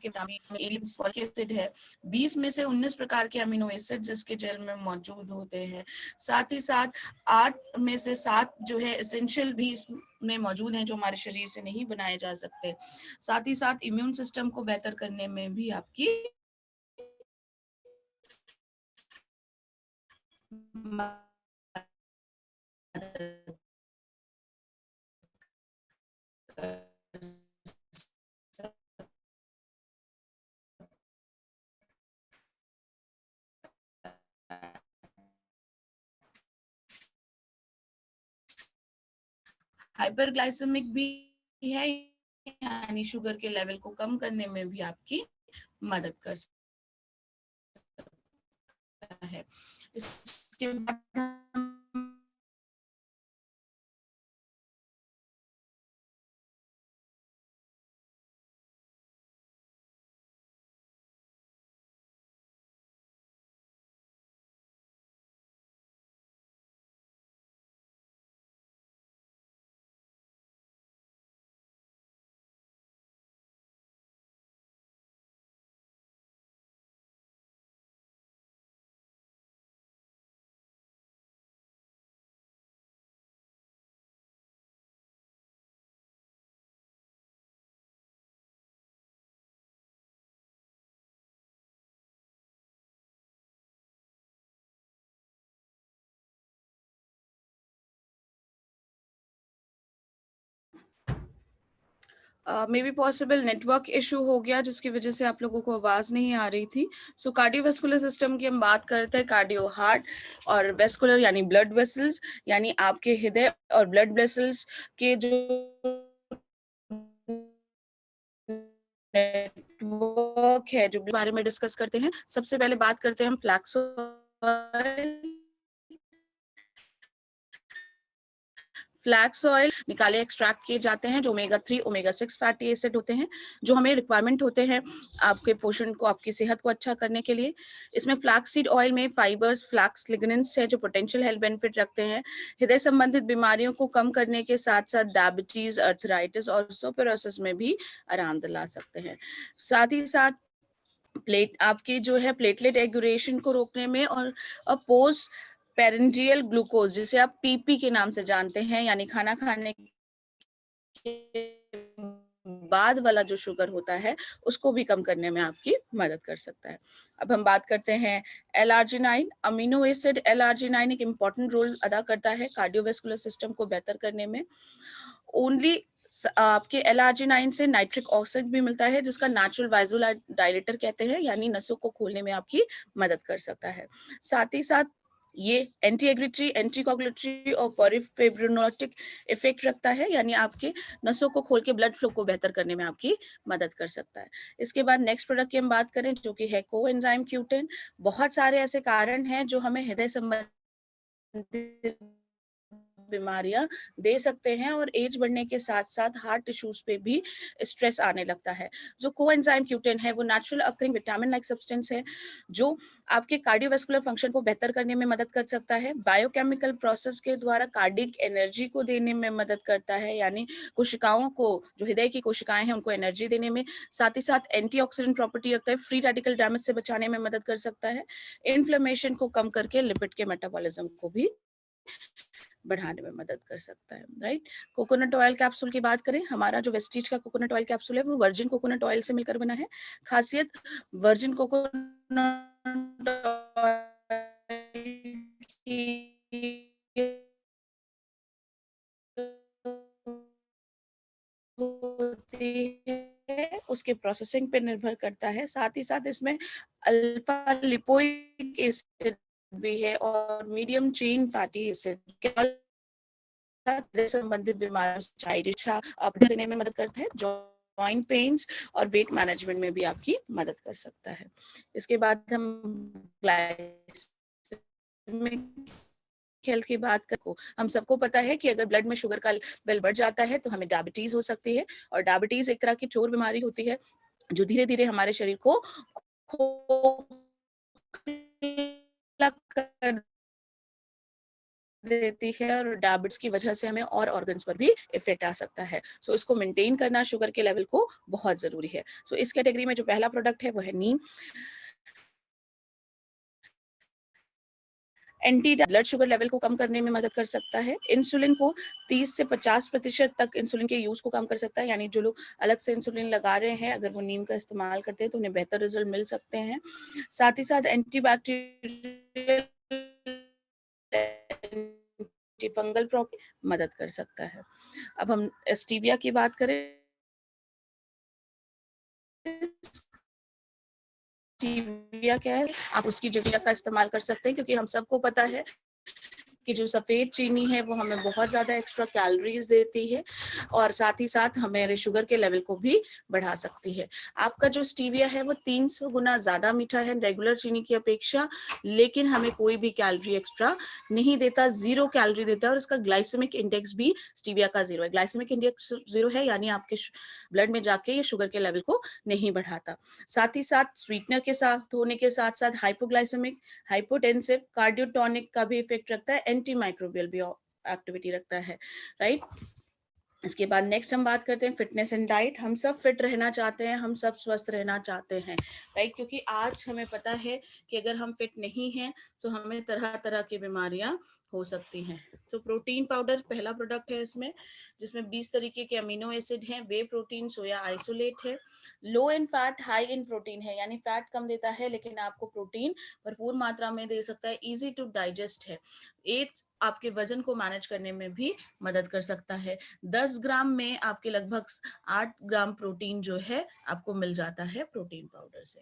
एसिड है, 20 में से 19 प्रकार के अमीनो एसिड जिसके जेल में मौजूद होते हैं। साथ ही साथ 8 में से 7 जो है एसेंशियल भी इसमें मौजूद हैं, जो हमारे शरीर से नहीं बनाए जा सकते। साथ ही साथ इम्यून सिस्टम को बेहतर करने में भी आपकी हाइपरग्लाइसेमिक भी है, यानी शुगर के लेवल को कम करने में भी आपकी मदद कर सकता है। इसके बाद may be possible network issue हो गया, जिसकी वजह से आप लोगों को आवाज नहीं आ रही थी। सो कार्डियोवेस्कुलर सिस्टम की हम बात करते हैं। कार्डियो हार्ट, और वेस्कुलर यानी ब्लड वेसल्स, यानी आपके हृदय और ब्लड वेसल्स के जो नेटवर्क है, जो बारे में डिस्कस करते हैं। सबसे पहले बात करते हैं हम फ्लैक्स ऑयल। फ्लैक्स ऑयल निकाले, एक्सट्रैक्ट किए जाते हैं, जो ओमेगा 3 ओमेगा 6 फैटी एसिड होते हैं, जो हमें रिक्वायरमेंट होते हैं आपके पोषण को, आपकी सेहत को अच्छा करने के लिए। इसमें फ्लैक्स सीड ऑयल में फाइबर्स, फ्लैक्स लिग्नेंट्स है, जो पोटेंशियल हेल्थ बेनिफिट रखते हैं। हृदय संबंधित बीमारियों को कम करने के साथ साथ डायबिटीज, अर्थराइटिस और ओस्टियोपोरोसिस में भी आराम दिला सकते हैं। साथ ही साथ आपके जो है प्लेटलेट एगुरेशन को रोकने में, और पोस्ट पेरेंडियल ग्लूकोज, जिसे आप पीपी के नाम से जानते हैं, यानी खाना खाने के बाद वाला जो शुगर होता है, उसको भी कम करने में आपकी मदद कर सकता है। अब हम बात करते हैं L-arginine अमीनो एसिड। L-arginine एक इम्पॉर्टेंट रोल अदा करता है कार्डियोवेस्कुलर सिस्टम को बेहतर करने में। ओनली आपके L-arginine से नाइट्रिक ऑक्साइड भी मिलता है, जिसका नेचुरल वाइजोडाइलेटर कहते हैं, यानी नसों को खोलने में आपकी मदद कर सकता है। साथ ही साथ ये एंटी एग्रेटरी, एंटी कोगुलेटरी और पॉरीफिब्रिनोटिक इफेक्ट रखता है, यानी आपके नसों को खोल के ब्लड फ्लो को बेहतर करने में आपकी मदद कर सकता है। इसके बाद नेक्स्ट प्रोडक्ट की हम बात करें, जो कि है कोएंजाइम Q10। बहुत सारे ऐसे कारण हैं जो हमें हृदय संबंधी बीमारियां दे सकते हैं और एज बढ़ने के साथ साथ हार्ट टिश्यूज पे भी स्ट्रेस आने लगता है। जो कोएंजाइम क्यूटेन है वो natural occurring vitamin like substance है जो आपके कार्डियोवास्कुलर फंक्शन को बेहतर करने में मदद कर सकता है, बायोकेमिकल प्रोसेस के द्वारा कार्डिक एनर्जी को देने में मदद करता है, यानी कोशिकाओं को, जो हृदय की कोशिकाएं हैं उनको एनर्जी देने में, साथ ही साथ एंटीऑक्सीडेंट प्रॉपर्टी रखता है, फ्री रेडिकल डैमेज से बचाने में मदद कर सकता है, इन्फ्लेमेशन को कम करके लिपिड के मेटाबॉलिज्म को भी बढ़ाने में मदद कर सकता है, राइट। कोकोनट ऑयल कैप्सूल की बात करें, हमारा जो वेस्टीज का कोकोनट ऑयल कैप्सूल है वो वर्जिन कोकोनट ऑयल से मिलकर बना है। खासियत वर्जिन कोकोनट ऑयल की होती है उसके प्रोसेसिंग पे निर्भर करता है, साथ ही साथ इसमें अल्फा लिपोइक एसिड भी है और मीडियम चेन फैटी एसिड संबंधित बीमारियों देने में मदद करता है, जॉइंट पेन्स और वेट मैनेजमेंट में भी आपकी मदद कर सकता है। इसके बाद हम ग्लाइसेमिक हेल्थ की बात करें, हम सबको पता है कि अगर ब्लड में शुगर का लेवल बढ़ जाता है तो हमें डायबिटीज हो सकती है, और डायबिटीज एक तरह की चोर बीमारी होती है जो धीरे धीरे हमारे शरीर को खोखला कर देती है और डायबिटीज की वजह से हमें और ऑर्गन्स पर भी इफेक्ट आ सकता है। सो इसको मेंटेन करना शुगर के लेवल को बहुत जरूरी है। सो इस कैटेगरी में जो पहला प्रोडक्ट है वो है नीम। एंटी ब्लड शुगर लेवल को कम करने में मदद कर सकता है, इंसुलिन को 30 से 50% तक इंसुलिन के यूज को कम कर सकता है, यानी जो लोग अलग से इंसुलिन लगा रहे हैं अगर वो नीम का इस्तेमाल करते हैं तो उन्हें बेहतर रिजल्ट मिल सकते हैं। साथ ही साथ एंटीबैक्टीरियल फंगल प्रॉब्लम मदद कर सकता है। अब हम स्टीविया की बात करें, स्टीविया क्या है, आप उसकी जगह का इस्तेमाल कर सकते हैं, क्योंकि हम सबको पता है कि जो सफेद चीनी है वो हमें बहुत ज्यादा एक्स्ट्रा कैलोरीज देती है और साथ ही साथ हमारे शुगर के लेवल को भी बढ़ा सकती है। आपका जो स्टीविया है वो 300 गुना ज्यादा मीठा है रेगुलर चीनी की अपेक्षा, लेकिन हमें कोई भी कैलोरी एक्स्ट्रा नहीं देता, 0 कैलोरी देता है, और इसका ग्लाइसेमिक इंडेक्स भी स्टीविया का 0 है। ग्लाइसेमिक इंडेक्स 0 है यानी आपके ब्लड में जाके ये शुगर के लेवल को नहीं बढ़ाता। साथ ही साथ स्वीटनर के साथ होने के साथ साथ हाइपोग्लाइसेमिक, हाइपोटेंसिव, कार्डियोटोनिक का भी इफेक्ट रखता है, एंटी माइक्रोबियल भी एक्टिविटी रखता है, राइट। इसके बाद नेक्स्ट हम बात करते हैं फिटनेस एंड डाइट। हम सब फिट रहना चाहते हैं, हम सब स्वस्थ रहना चाहते हैं, राइट, क्योंकि आज हमें पता है कि अगर हम फिट नहीं हैं तो हमें तरह तरह की बीमारियां हो सकती हैं। तो प्रोटीन पाउडर पहला प्रोडक्ट है इसमें, जिसमें 20 तरीके के अमीनो एसिड हैं, वे प्रोटीन, सोया आइसोलेट है, लो इन फैट हाई इन प्रोटीन है, यानी फैट कम देता है लेकिन आपको प्रोटीन भरपूर मात्रा में दे सकता है, इजी टू डाइजेस्ट है, 8 आपके वजन को मैनेज करने में भी मदद कर सकता है, 10 ग्राम में आपके लगभग 8 ग्राम प्रोटीन जो है आपको मिल जाता है प्रोटीन पाउडर से।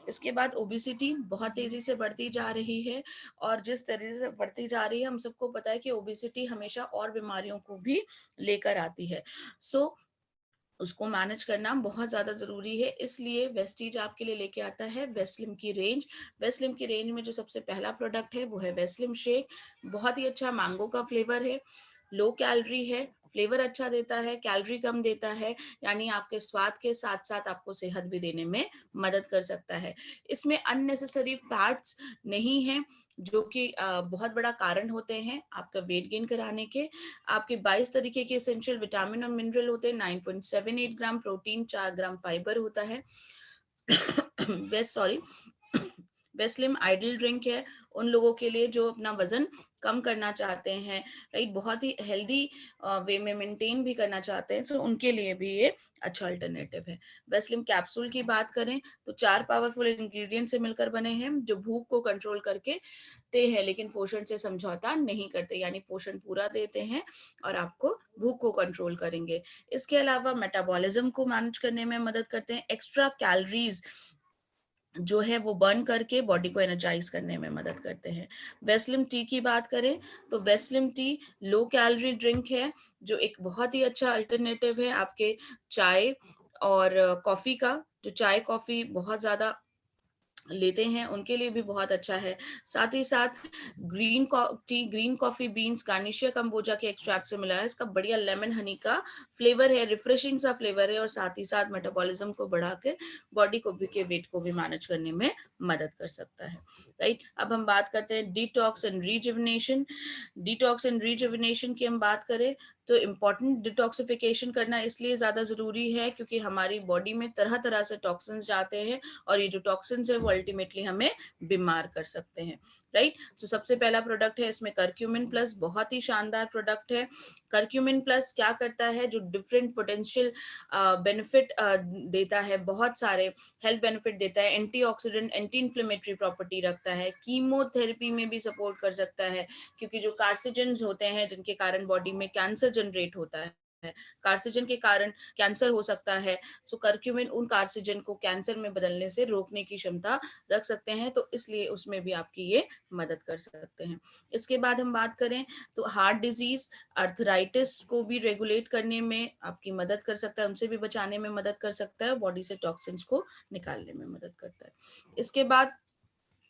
इसके बाद ओबेसिटी बहुत तेजी से बढ़ती जा रही है, और जिस तरीके से बढ़ती जा रही है हम सबको पता है कि ओबेसिटी हमेशा और बीमारियों को भी लेकर आती है। सो उसको मैनेज करना बहुत ज्यादा जरूरी है, इसलिए वेस्टीज आपके लिए लेके आता है वेस्लिम की रेंज। वेस्लिम की रेंज में जो सबसे पहला प्रोडक्ट है वो है वेस्लिम शेक। बहुत ही अच्छा मैंगो का फ्लेवर है, लो कैलोरी है, फ्लेवर अच्छा देता है, कैलोरी कम देता है, यानी आपके स्वाद के साथ साथ आपको सेहत भी देने में मदद कर सकता है। इसमें अननेसेसरी फैट्स नहीं है जो कि बहुत बड़ा कारण होते हैं आपका वेट गेन कराने के। आपके 22 तरीके के एसेंशियल विटामिन और मिनरल होते हैं, 9.78 ग्राम प्रोटीन, 4 ग्राम फाइबर होता है। वेस्लिम आइडल ड्रिंक है उन लोगों के लिए जो अपना वजन कम करना चाहते हैं, राइट, बहुत ही हेल्दी वे में मेंटेन भी करना चाहते हैं, सो उनके लिए भी ये अच्छा अल्टरनेटिव है। वेस्लिम कैप्सूल की बात करें तो 4 पावरफुल इंग्रेडिएंट से मिलकर बने हैं जो भूख को कंट्रोल करके ते हैं लेकिन पोषण से समझौता नहीं करते, यानी पोषण पूरा देते हैं और आपको भूख को कंट्रोल करेंगे। इसके अलावा मेटाबॉलिज्म को मैनेज करने में मदद करते हैं, एक्स्ट्रा कैलोरीज जो है वो बर्न करके बॉडी को एनर्जाइज करने में मदद करते हैं। वेस्लिम टी की बात करें तो Weslim T low calorie drink है जो एक बहुत ही अच्छा अल्टरनेटिव है आपके चाय और कॉफी का। जो चाय कॉफी बहुत ज्यादा लेते हैं उनके लिए भी बहुत अच्छा है। साथ ही साथ green tea, green coffee beans garcinia cambogia के एक्सट्रैक्ट से मिला है। इसका बढ़िया लेमन हनी का फ्लेवर है, रिफ्रेशिंग सा फ्लेवर है और साथ ही साथ मेटाबॉलिज्म को बढ़ा के बॉडी को भी के वेट को भी मैनेज करने में मदद कर सकता है। राइट, अब हम बात करते हैं detox and rejuvenation. Detox and rejuvenation की हम बात करें तो इम्पॉर्टेंट डिटॉक्सिफिकेशन करना इसलिए ज्यादा जरूरी है क्योंकि हमारी बॉडी में तरह तरह से टॉक्सिन्स जाते हैं और ये जो टॉक्सिन्स है वो अल्टीमेटली हमें बीमार कर सकते हैं। राइट, सो सबसे पहला प्रोडक्ट है इसमें करक्यूमिन प्लस, बहुत ही शानदार प्रोडक्ट है। करक्यूमिन प्लस क्या करता है, जो डिफरेंट पोटेंशियल बेनिफिट देता है, बहुत सारे हेल्थ बेनिफिट देता है। एंटीऑक्सीडेंट, एंटी इन्फ्लेमेटरी प्रॉपर्टी रखता है, कीमोथेरेपी में भी सपोर्ट कर सकता है क्योंकि जो कार्सिजेंस होते हैं जिनके कारण बॉडी में कैंसर जनरेट होता है, कार्सिजन के कारण कैंसर हो सकता है, सो करक्यूमिन उन कार्सिजन को कैंसर में बदलने से रोकने की क्षमता रख सकते हैं, तो इसलिए उसमें भी आपकी ये मदद कर सकते हैं। इसके बाद हम बात करें तो हार्ट डिजीज, आर्थराइटिस को भी रेगुलेट करने में आपकी मदद कर सकता है, उनसे भी बचाने में मदद कर सकता है, बॉडी से टॉक्सिन्स को निकालने में मदद करता है। इसके बाद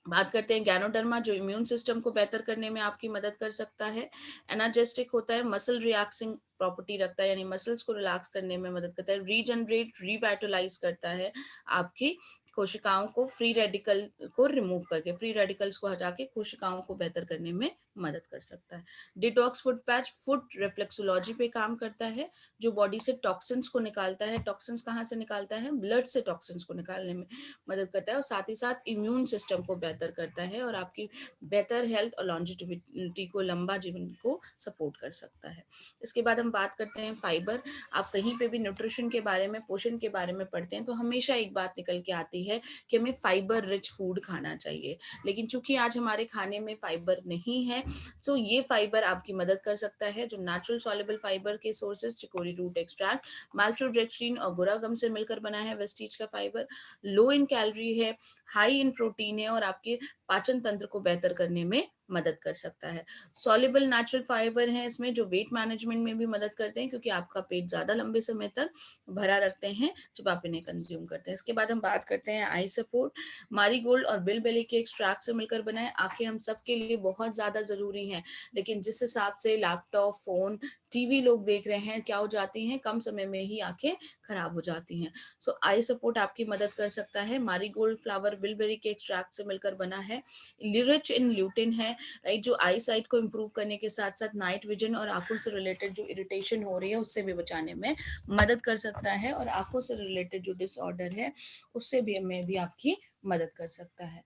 बात करते हैं गैनोडर्मा, जो इम्यून सिस्टम को बेहतर करने में आपकी मदद कर सकता है। एनाजेस्टिक होता है, मसल रिलैक्सिंग प्रॉपर्टी रखता है, यानी मसल्स को रिलैक्स करने में मदद करता है। रीजनरेट, रिवाइटलाइज करता है आपकी कोशिकाओं को, फ्री रेडिकल को रिमूव करके, फ्री रेडिकल्स को हटा के कोशिकाओं को बेहतर करने में मदद कर सकता है। Detox foot patch foot reflexology पे काम करता है, जो बॉडी से टॉक्सिन्स को निकालता है। टॉक्सिन्स कहाँ से निकालता है, ब्लड से टॉक्सिन्स को निकालने में मदद करता है और साथ ही साथ इम्यून सिस्टम को बेहतर करता है और आपकी बेहतर हेल्थ और लॉन्जिविटी को, लंबा जीवन को सपोर्ट कर सकता है। इसके बाद हम बात करते हैं फाइबर। आप कहीं पे भी न्यूट्रिशन के बारे में, पोषण के बारे में पढ़ते हैं तो हमेशा एक बात निकल के आती है कि हमें फाइबर रिच फूड खाना चाहिए, लेकिन चूंकि आज हमारे खाने में फाइबर नहीं है, तो ये फाइबर आपकी मदद कर सकता है। जो नेचुरल सॉल्युबल फाइबर के सोर्सेज, चिकोरी रूट एक्सट्रैक्ट, माल्टोडेक्स्ट्रीन और गुरा गम से मिलकर बना है वेस्टीज का फाइबर, लो इन कैलोरी है, हाई इन प्रोटीन है और आपके पाचन तंत्र को बेहतर करने में मदद कर सकता है। सॉल्युबल नेचुरल फाइबर है इसमें, जो वेट मैनेजमेंट में भी मदद करते हैं क्योंकि आपका पेट ज्यादा लंबे समय तक भरा रखते हैं जब आप इन्हें कंज्यूम करते हैं। इसके बाद हम बात करते हैं आई सपोर्ट। मारीगोल्ड और बिलबेरी के एक्सट्रैक्ट से मिलकर बना है। आंखें हम सबके लिए बहुत ज्यादा जरूरी हैं, लेकिन जिस हिसाब से लैपटॉप, फोन, टीवी लोग देख रहे हैं, क्या हो जाती हैं, कम समय में ही आंखें खराब हो जाती हैं। सो आई सपोर्ट आपकी मदद कर सकता है। मारीगोल्ड फ्लावर बिलबेरी के एक्सट्रैक्ट से मिलकर बना है। रिच इन ल्यूटिन है, राइट, जो आई साइट को इम्प्रूव करने के साथ साथ नाइट विजन और आंखों से रिलेटेड जो इरिटेशन हो रही है उससे भी बचाने में मदद कर सकता है और आंखों से रिलेटेड जो डिसऑर्डर है उससे भी आपकी मदद कर सकता है।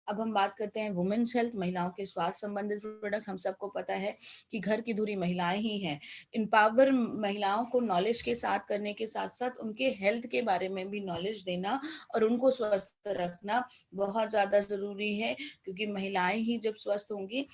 अब हम बात करते हैं वुमेन्स हेल्थ, महिलाओं के स्वास्थ्य संबंधित प्रोडक्ट। हम सबको पता है कि घर की धुरी महिलाएं ही हैं। इम्पावर महिलाओं को नॉलेज के साथ करने के साथ साथ उनके हेल्थ के बारे में भी नॉलेज देना और उनको स्वस्थ रखना बहुत ज्यादा जरूरी है, क्योंकि महिलाएं ही जब स्वस्थ होंगी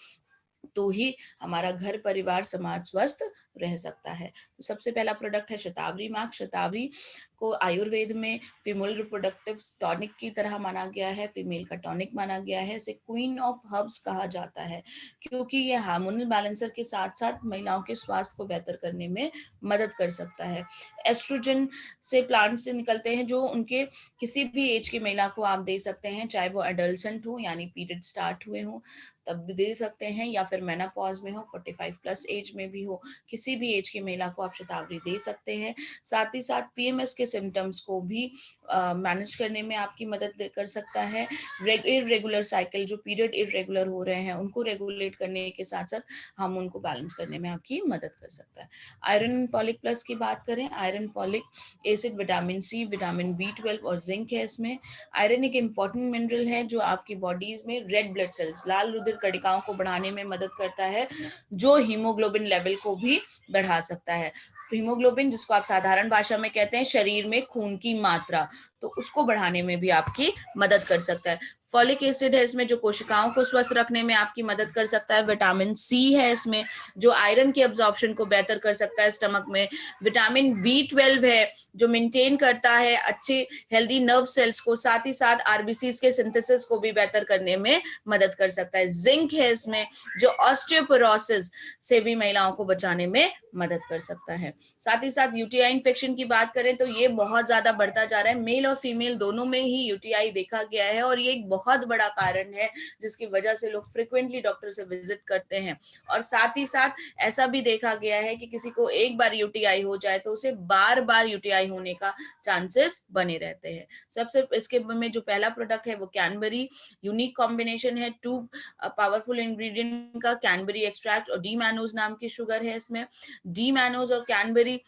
तो ही हमारा घर, परिवार, समाज स्वस्थ रह सकता है। तो सबसे पहला प्रोडक्ट है शतावरी मार्क। शतावरी को आयुर्वेद में फीमेल रिप्रोडक्टिव टॉनिक की तरह माना गया है, फीमेल का टॉनिक माना गया है। इसे क्वीन ऑफ हर्ब्स कहा जाता है क्योंकि ये हार्मोनल बैलेंसर के साथ साथ महिलाओं के स्वास्थ्य को बेहतर करने में मदद कर सकता है। एस्ट्रोजन से प्लांट से निकलते हैं, जो उनके किसी भी एज की महिला को आप दे सकते हैं, चाहे वो एडल्सेंट हो यानी पीरियड स्टार्ट हुए हो तब भी दे सकते हैं, या फिर मेनोपॉज में हो, 45 प्लस एज में भी हो, किसी भी एज की महिला को आप शतावरी दे सकते हैं। साथ ही साथ पीएमएस के सिम्टम्स को भी मैनेज करने में आपकी मदद कर सकता है। इरेगुलर साइकिल, जो पीरियड इरेगुलर हो रहे हैं उनको रेगुलेट करने के साथ साथ हम उनको बैलेंस करने में आपकी मदद कर सकता है। आयरन फॉलिक प्लस की बात करें, iron folic acid, vitamin C, vitamin B12 और जिंक है इसमें। आयरन एक इंपॉर्टेंट मिनरल है जो आपकी बॉडीज में रेड ब्लड सेल्स, लाल रुधिर कणिकाओं को बढ़ाने में मदद करता है, जो हीमोग्लोबिन लेवल को भी बढ़ा सकता है। हीमोग्लोबिन, जिसको आप साधारण भाषा में कहते हैं शरीर में खून की मात्रा, तो उसको बढ़ाने में भी आपकी मदद कर सकता है। फॉलिक एसिड है इसमें, जो कोशिकाओं को स्वस्थ रखने में आपकी मदद कर सकता है। विटामिन सी है इसमें, जो आयरन की एब्जॉर्प्शन को बेहतर कर सकता है स्टमक में। विटामिन B12 है, जो मेंटेन करता है अच्छे हेल्दी नर्व सेल्स को, साथ ही साथ आरबीसीज के सिंथेसिस को भी बेहतर करने में मदद कर सकता है। जिंक है इसमें, जो ऑस्टियोपोरोसिस से भी महिलाओं को बचाने में मदद कर सकता है। साथ ही साथ यूटीआई इन्फेक्शन की बात करें तो ये बहुत ज्यादा बढ़ता जा रहा है, मेल और फीमेल दोनों में ही यूटीआई देखा गया है और ये एक बहुत बड़ा कारण है जिसकी वजह से लोग फ्रिक्वेंटली डॉक्टर से विजिट करते हैं। और साथ ही साथ ऐसा भी देखा गया है कि किसी को एक बार यूटीआई हो जाए तो उसे बार बार यूटीआई होने का चांसेस बने रहते हैं। सबसे इसके में जो पहला प्रोडक्ट है वो कैनबेरी, यूनिक कॉम्बिनेशन है 2 पावरफुल इंग्रेडिएंट का, कैनबेरी एक्सट्रैक्ट और डी मैनोज नाम की शुगर है इसमें। डी मैनोज और कैनबेरी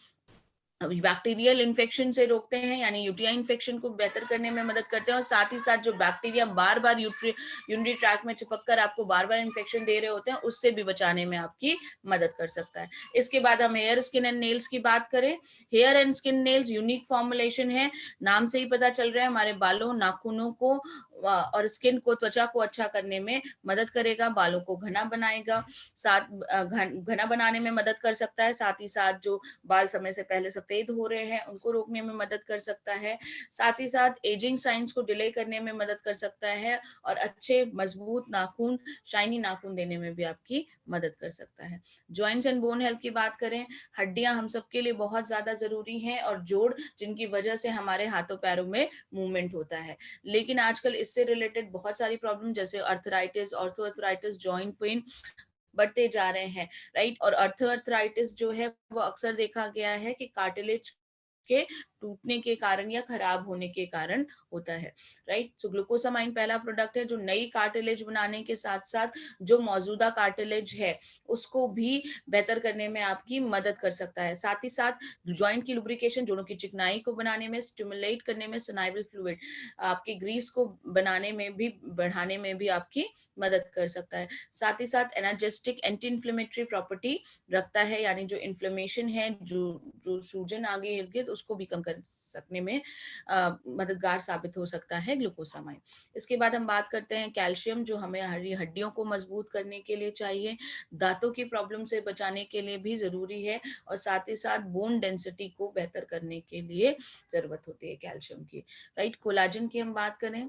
बैक्टीरियल इन्फेक्शन से रोकते हैं, यानी यूटीआई इन्फेक्शन को बेहतर करने में मदद करते हैं, और साथ ही साथ जो बैक्टीरिया बार बार यूरिनरी ट्रैक्ट में चिपक कर आपको बार बार इन्फेक्शन दे रहे होते हैं उससे भी बचाने में आपकी मदद कर सकता है। इसके बाद हम हेयर, स्किन एंड नेल्स की बात करें। Hair and skin nails unique formulation है, नाम से ही पता चल रहा है हमारे बालों, नाखूनों को और स्किन को, त्वचा को अच्छा करने में मदद करेगा, बालों को घना बनाएगा, साथ घना बनाने में मदद कर सकता है, साथ ही साथ जो बाल समय से पहले सफेद हो रहे हैं उनको रोकने में मदद कर सकता है, साथ ही साथ एजिंग साइंस को डिले करने में मदद कर सकता है, और अच्छे मजबूत नाखून, शाइनी नाखून देने में भी आपकी मदद कर सकता है। जॉइंट्स एंड बोन हेल्थ की बात करें, हड्डियां हम सबके लिए बहुत ज्यादा जरूरी हैं और जोड़, जिनकी वजह से हमारे हाथों पैरों में मूवमेंट होता है। लेकिन आजकल इससे रिलेटेड बहुत सारी प्रॉब्लम जैसे अर्थराइटिस, ऑर्थोआर्थराइटिस, जॉइंट पेन बढ़ते जा रहे हैं, राइट। और अर्थराइटिस जो है वो अक्सर देखा गया है कि कार्टिलेज के टूटने के कारण या खराब होने के कारण होता है, राइट। सो ग्लूकोसामाइन पहला प्रोडक्ट है जो नई कार्टिलेज बनाने के साथ साथ जो मौजूदा कार्टिलेज है उसको भी बेहतर करने में आपकी मदद कर सकता है। साथ ही साथ जॉइंट की लुब्रिकेशन, जोड़ों की चिकनाई को बनाने में, स्टिमुलेट करने में, सनाइवल फ्लूइड आपकी ग्रीस को बनाने में भी, बढ़ाने में भी आपकी मदद कर सकता है। साथ ही साथ एनर्जेस्टिक, एंटी इन्फ्लेमेटरी प्रॉपर्टी रखता है, यानी जो इन्फ्लेमेशन है, जो सूजन आगे इर्द गिर्द, उसको भी कम कर सकने में मददगार साबित हो सकता है ग्लूकोसामाइन। इसके बाद हम बात करते हैं कैल्शियम, जो हमें हड्डियों को मजबूत करने के लिए चाहिए, दांतों की प्रॉब्लम से बचाने के लिए भी जरूरी है, और साथ ही साथ बोन डेंसिटी को बेहतर करने के लिए जरूरत होती है कैल्शियम की, राइट। कोलाजन की हम बात करें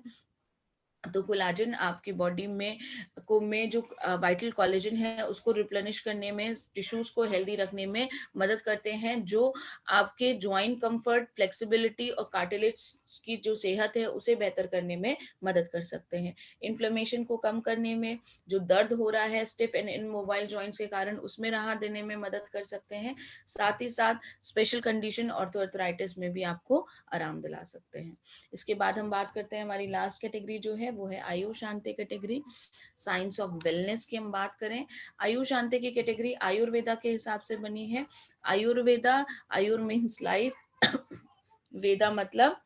तो कोलाजन आपकी बॉडी में जो वाइटल कोलेजन है उसको रिप्लेनिश करने में, टिश्यूज को हेल्दी रखने में मदद करते हैं, जो आपके जॉइंट कंफर्ट, फ्लेक्सिबिलिटी और कार्टिलेज की जो सेहत है उसे बेहतर करने में मदद कर सकते हैं। इन्फ्लेमेशन को कम करने में, जो दर्द हो रहा है स्टिफ एंड इनमोबाइल जॉइंट्स के कारण, उसमें राहत देने में मदद कर सकते हैं। साथ ही साथ स्पेशल कंडीशन ऑर्थोआर्थराइटिस में भी आपको आराम दिला सकते हैं। इसके बाद हम बात करते हैं हमारी लास्ट कैटेगरी जो है वो है आयुष शांति कैटेगरी, साइंस ऑफ वेलनेस की हम बात करें। आयुष शांति की कैटेगरी आयुर्वेदा के हिसाब से बनी है। आयुर्वेदा, आयुर मीन्स लाइफ, वेदा मतलब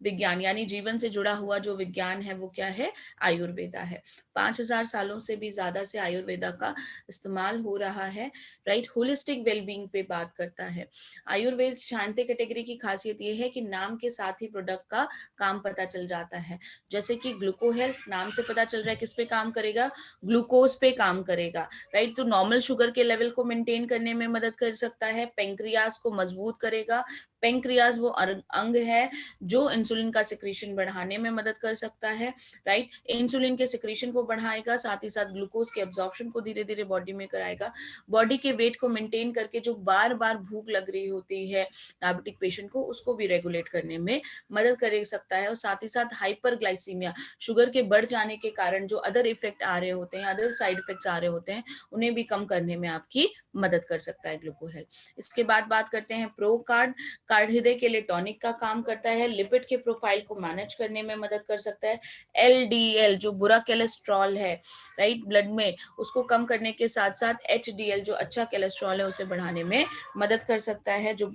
विज्ञान, यानी जीवन से जुड़ा हुआ जो विज्ञान है वो क्या है, आयुर्वेदा है। 5000 सालों से भी ज्यादा से आयुर्वेदा का इस्तेमाल हो रहा है, राइट। होलिस्टिक वेलबींग पे बात करता है। आयुर्वेद शांति कैटेगरी की खासियत ये है कि नाम के साथ ही प्रोडक्ट का काम पता चल जाता है। जैसे कि ग्लूको हेल्थ, नाम से पता चल रहा है किस पे काम करेगा, ग्लूकोज पे काम करेगा, राइट। तो नॉर्मल शुगर के लेवल को मेंटेन करने में मदद कर सकता है, पेंक्रियाज को मजबूत करेगा। पेंक्रियाज वो अंग है जो इंसुलिन का सिक्रीशन बढ़ाने में मदद कर सकता है, राइट। इंसुलिन के सिक्रीशन को बढ़ाएगा, साथ ही साथ ग्लूकोज के एब्जॉर्प्शन को धीरे धीरे बॉडी में कराएगा। बॉडी के वेट को मेंटेन करके जो बार बार भूख लग रही होती है डायबिटिक पेशेंट को, उसको भी रेगुलेट करने में मदद कर सकता है। और साथ ही साथ हाइपरग्लाइसीमिया, शुगर के बढ़ जाने के कारण जो अदर इफेक्ट आ रहे होते हैं, अदर साइड इफेक्ट्स आ रहे होते हैं, उन्हें भी कम करने में आपकी मदद कर सकता है ग्लूको हेल्थ। इसके बाद बात करते हैं प्रो कार्ड। कार्ड हृदय के लिए टॉनिक का काम करता है, लिपिड के प्रोफाइल को मैनेज करने में मदद कर सकता है। एलडीएल जो बुरा कोलेस्ट्रॉल है, राइट, ब्लड में, उसको कम करने के साथ साथ एचडीएल जो अच्छा कोलेस्ट्रॉल है उसे बढ़ाने में मदद कर सकता है, जो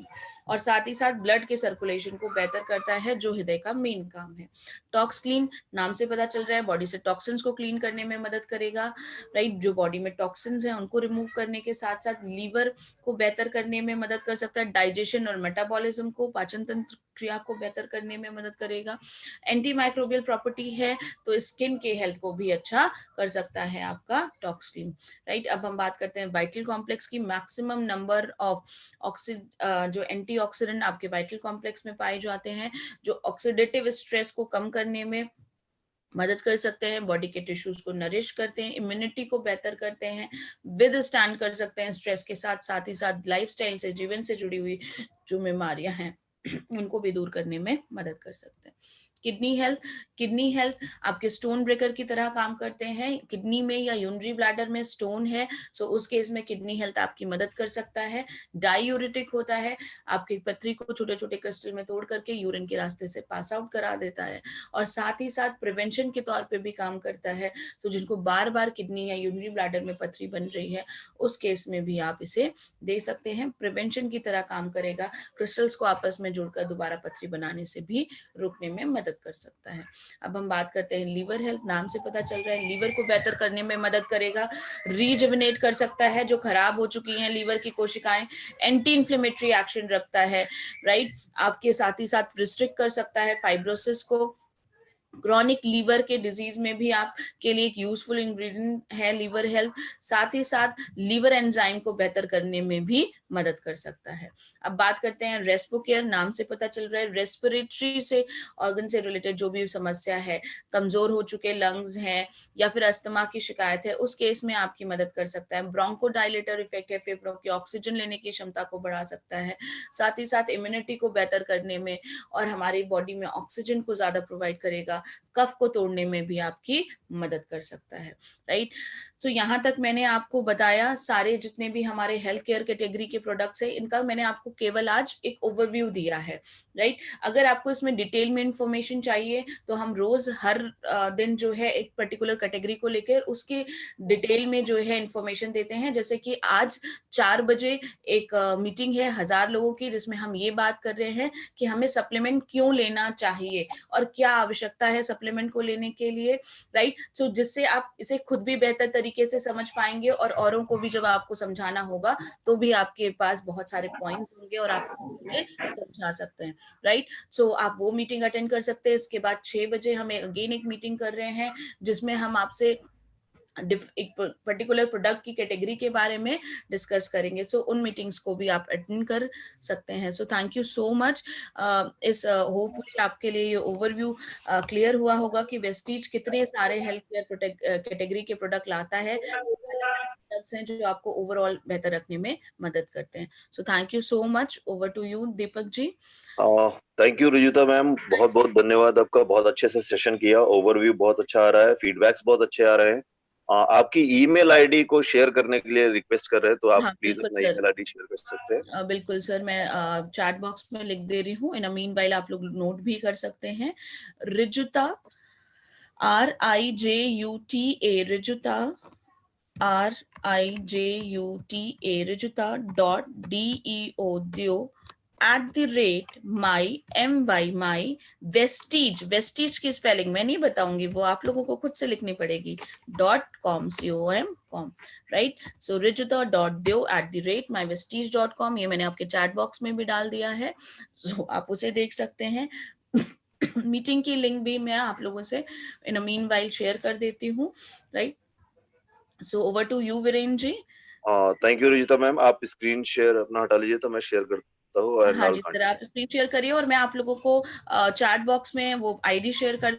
और साथ ही साथ ब्लड के सर्कुलेशन को बेहतर करता है, जो हृदय का मेन काम है। टॉक्स क्लीन, नाम से पता चल रहा है बॉडी से टॉक्सिन्स को क्लीन करने में मदद करेगा, राइट। जो बॉडी में टॉक्सिन्स हैं उनको रिमूव करने के साथ साथ लीवर को बेहतर करने में मदद कर सकता है, डाइजेशन और मेटाबॉलिज्म को, पाचन तंत्र क्रिया को बेहतर करने में मदद करेगा। एंटी माइक्रोबियल प्रॉपर्टी है तो स्किन के हेल्थ को भी अच्छा कर सकता है आपका टॉक्स क्लीन, राइट। अब हम बात करते हैं वाइटल कॉम्प्लेक्स की। मैक्सिमम नंबर ऑफ जो एंटीऑक्सीडेंट आपके वाइटल कॉम्प्लेक्स में पाए जाते हैं, जो ऑक्सीडेटिव स्ट्रेस को कम करने में मदद कर सकते हैं, बॉडी के टिश्यूज को नरिश करते हैं, इम्यूनिटी को बेहतर करते हैं, विद स्टैंड कर सकते हैं स्ट्रेस के साथ ही साथ लाइफस्टाइल से, जीवन से जुड़ी हुई जो बीमारियां हैं उनको भी दूर करने में मदद कर सकते हैं। किडनी हेल्थ आपके स्टोन ब्रेकर की तरह काम करते हैं। किडनी में या यूरिनरी ब्लैडर में स्टोन है, सो उस केस में किडनी हेल्थ आपकी मदद कर सकता है। डायूरिटिक होता है, आपकी पथरी को छोटे छोटे क्रिस्टल में तोड़ करके यूरिन के रास्ते से पास आउट करा देता है, और साथ ही साथ प्रिवेंशन के तौर पे भी काम करता है। तो जिनको बार बार किडनी या यूरिनरी ब्लैडर में पथरी बन रही है, उस केस में भी आप इसे दे सकते हैं। प्रिवेंशन की तरह काम करेगा, क्रिस्टल्स को आपस में जोड़कर दोबारा पथरी बनाने से भी रोकने में मदद कर सकता है। अब हम बात करते हैं लीवर हेल्थ। नाम से पता चल रहा है लीवर को बेहतर करने में मदद करेगा, रीजुविनेट कर सकता है जो खराब हो चुकी हैं लीवर की कोशिकाएं, एंटी इंफ्लेमेटरी एक्शन रखता है, राइट। आपके साथ ही साथ रिस्ट्रिक्ट कर सकता है फाइब्रोसिस को। क्रॉनिक लीवर के डिजीज में भी आपके लिए एक यूजफुल इंग्रेडिएंट है लीवर हेल्थ। साथ ही साथ लीवर एंजाइम को बेहतर करने में भी मदद कर सकता है। अब बात करते हैं रेस्पोकेयर। नाम से पता चल रहा है रेस्पिरेटरी से ऑर्गन से रिलेटेड जो भी समस्या है, कमजोर हो चुके लंग्स हैं या फिर अस्थमा की शिकायत है, उस केस में आपकी मदद कर सकता है। ब्रोंकोडायलेटर इफेक्ट है, फेफड़ों की ऑक्सीजन लेने की क्षमता को बढ़ा सकता है। साथ ही साथ इम्यूनिटी को बेहतर करने में और हमारी बॉडी में ऑक्सीजन को ज्यादा प्रोवाइड करेगा, कफ को तोड़ने में भी आपकी मदद कर सकता है, राइट। तो यहाँ तक मैंने आपको बताया सारे जितने भी हमारे हेल्थ केयर कैटेगरी के प्रोडक्ट्स हैं, इनका मैंने आपको केवल आज एक ओवरव्यू दिया है, राइट। अगर आपको इसमें डिटेल में इंफॉर्मेशन चाहिए तो हम रोज हर दिन जो है एक पर्टिकुलर कैटेगरी को लेकर उसके डिटेल में जो है इंफॉर्मेशन देते हैं। जैसे कि आज 4 बजे एक मीटिंग है 1000 लोगों की, जिसमें हम ये बात कर रहे हैं कि हमें सप्लीमेंट क्यों लेना चाहिए और क्या आवश्यकता है सप्लीमेंट को लेने के लिए, राइट। सो जिससे आप इसे खुद भी बेहतर तरीके से समझ पाएंगे और औरों को भी जब आपको समझाना होगा तो भी आपके पास बहुत सारे पॉइंट होंगे और आप उन्हें समझा सकते हैं, राइट। सो आप वो मीटिंग अटेंड कर सकते हैं। इसके बाद 6 बजे हम अगेन एक मीटिंग कर रहे हैं जिसमें हम आपसे एक पर्टिकुलर प्रोडक्ट की कैटेगरी के बारे में डिस्कस करेंगे। सो उन मीटिंग्स को भी आप अटेंड कर सकते हैं। So thank you so much. इस होपफुली आपके लिए ये ओवरव्यू क्लियर हुआ होगा कि वेस्टीज कितने सारे हेल्थ केयर कैटेगरी के प्रोडक्ट लाता है, प्रोडक्ट्स हैं जो आपको ओवरऑल बेहतर रखने में मदद करते हैं। So thank you so much. Over to you Deepak ji. Thank you Rujuta ma'am, बहुत बहुत धन्यवाद आपका। बहुत अच्छे से सेशन किया, ओवरव्यू बहुत अच्छा आ रहा है, फीडबैक्स बहुत अच्छे आ रहे हैं। आपकी ईमेल आईडी को शेयर करने के लिए रिक्वेस्ट कर रहे हैं, तो आप हाँ प्लीज बिल्कुल अपना सर, ईमेल आईडी शेयर कर सकते हैं। बिल्कुल सर, मैं चैट बॉक्स में लिख दे रही हूँ। इन अ मीन वाइल आप लोग नोट भी कर सकते हैं। रिजुता RIJUTA, रिजुता RIJUTA, रिजुता DEO @my Vestige की स्पेलिंग मैं नहीं बताऊंगी, वो आप लोगों को खुद से लिखनी पड़ेगी। .com COM, right. सो rijuta.deo@mywestige.com, ये मैंने आपके चैट बॉक्स में भी डाल दिया है, सो आप उसे देख सकते हैं। मीटिंग की लिंक भी मैं आप लोगों से in a meanwhile share कर देती हूँ, right. So over to you Virendra ji. Thank you Rujuta ma'am, आप स्क्रीन शेयर अपना हटा लीजिए तो मैं शेयर करता हूँ। हाँ जी सर, आप स्क्रीन शेयर करिए और मैं आप लोगों को चैट बॉक्स में वो आईडी शेयर कर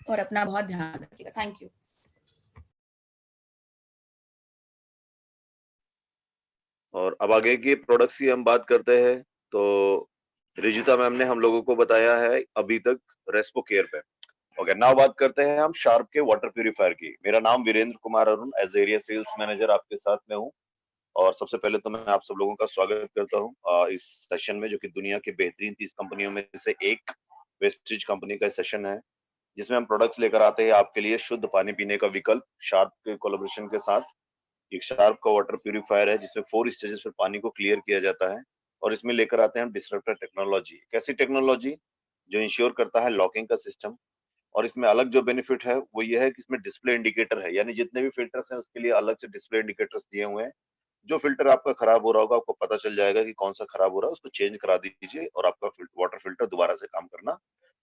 और अपना बहुत ध्यान रखिएगा। Thank you. और अब आगे की प्रोडक्ट्स की हम बात करते हैं, तो रिजुता मैम ने हम लोगों को बताया है अभी तक रेस्पो केयर पे। ओके, नाउ बात करते हैं हम शार्प के वाटर प्यूरिफायर की। मेरा नाम Virendra Kumar Arun, as area sales manager आपके साथ में हूँ। और सबसे पहले तो मैं आप सब लोगों का स्वागत करता हूँ इस सेशन में, जो कि दुनिया की बेहतरीन 30 कंपनियों में से एक वेस्टीज कंपनी का सेशन है, जिसमें हम प्रोडक्ट्स लेकर आते हैं आपके लिए शुद्ध पानी पीने का विकल्प शार्प के कोलैबोरेशन के साथ। एक शार्प का वाटर प्यूरिफायर है जिसमें 4 स्टेजेस पर पानी को क्लियर किया जाता है, और इसमें लेकर आते हैं हम डिस्रप्टर टेक्नोलॉजी। कैसी टेक्नोलॉजी? जो इंश्योर करता है लॉकिंग का सिस्टम। और इसमें अलग जो बेनिफिट है वो ये है कि इसमें डिस्प्ले इंडिकेटर है, यानी जितने भी फिल्टर्स हैं उसके लिए अलग से डिस्प्ले इंडिकेटर्स दिए हुए हैं। जो फिल्टर आपका खराब हो रहा होगा आपको पता चल जाएगा कि कौन सा खराब हो रहा है, उसको चेंज करा दीजिए और आपका वाटर फिल्टर दोबारा से काम करना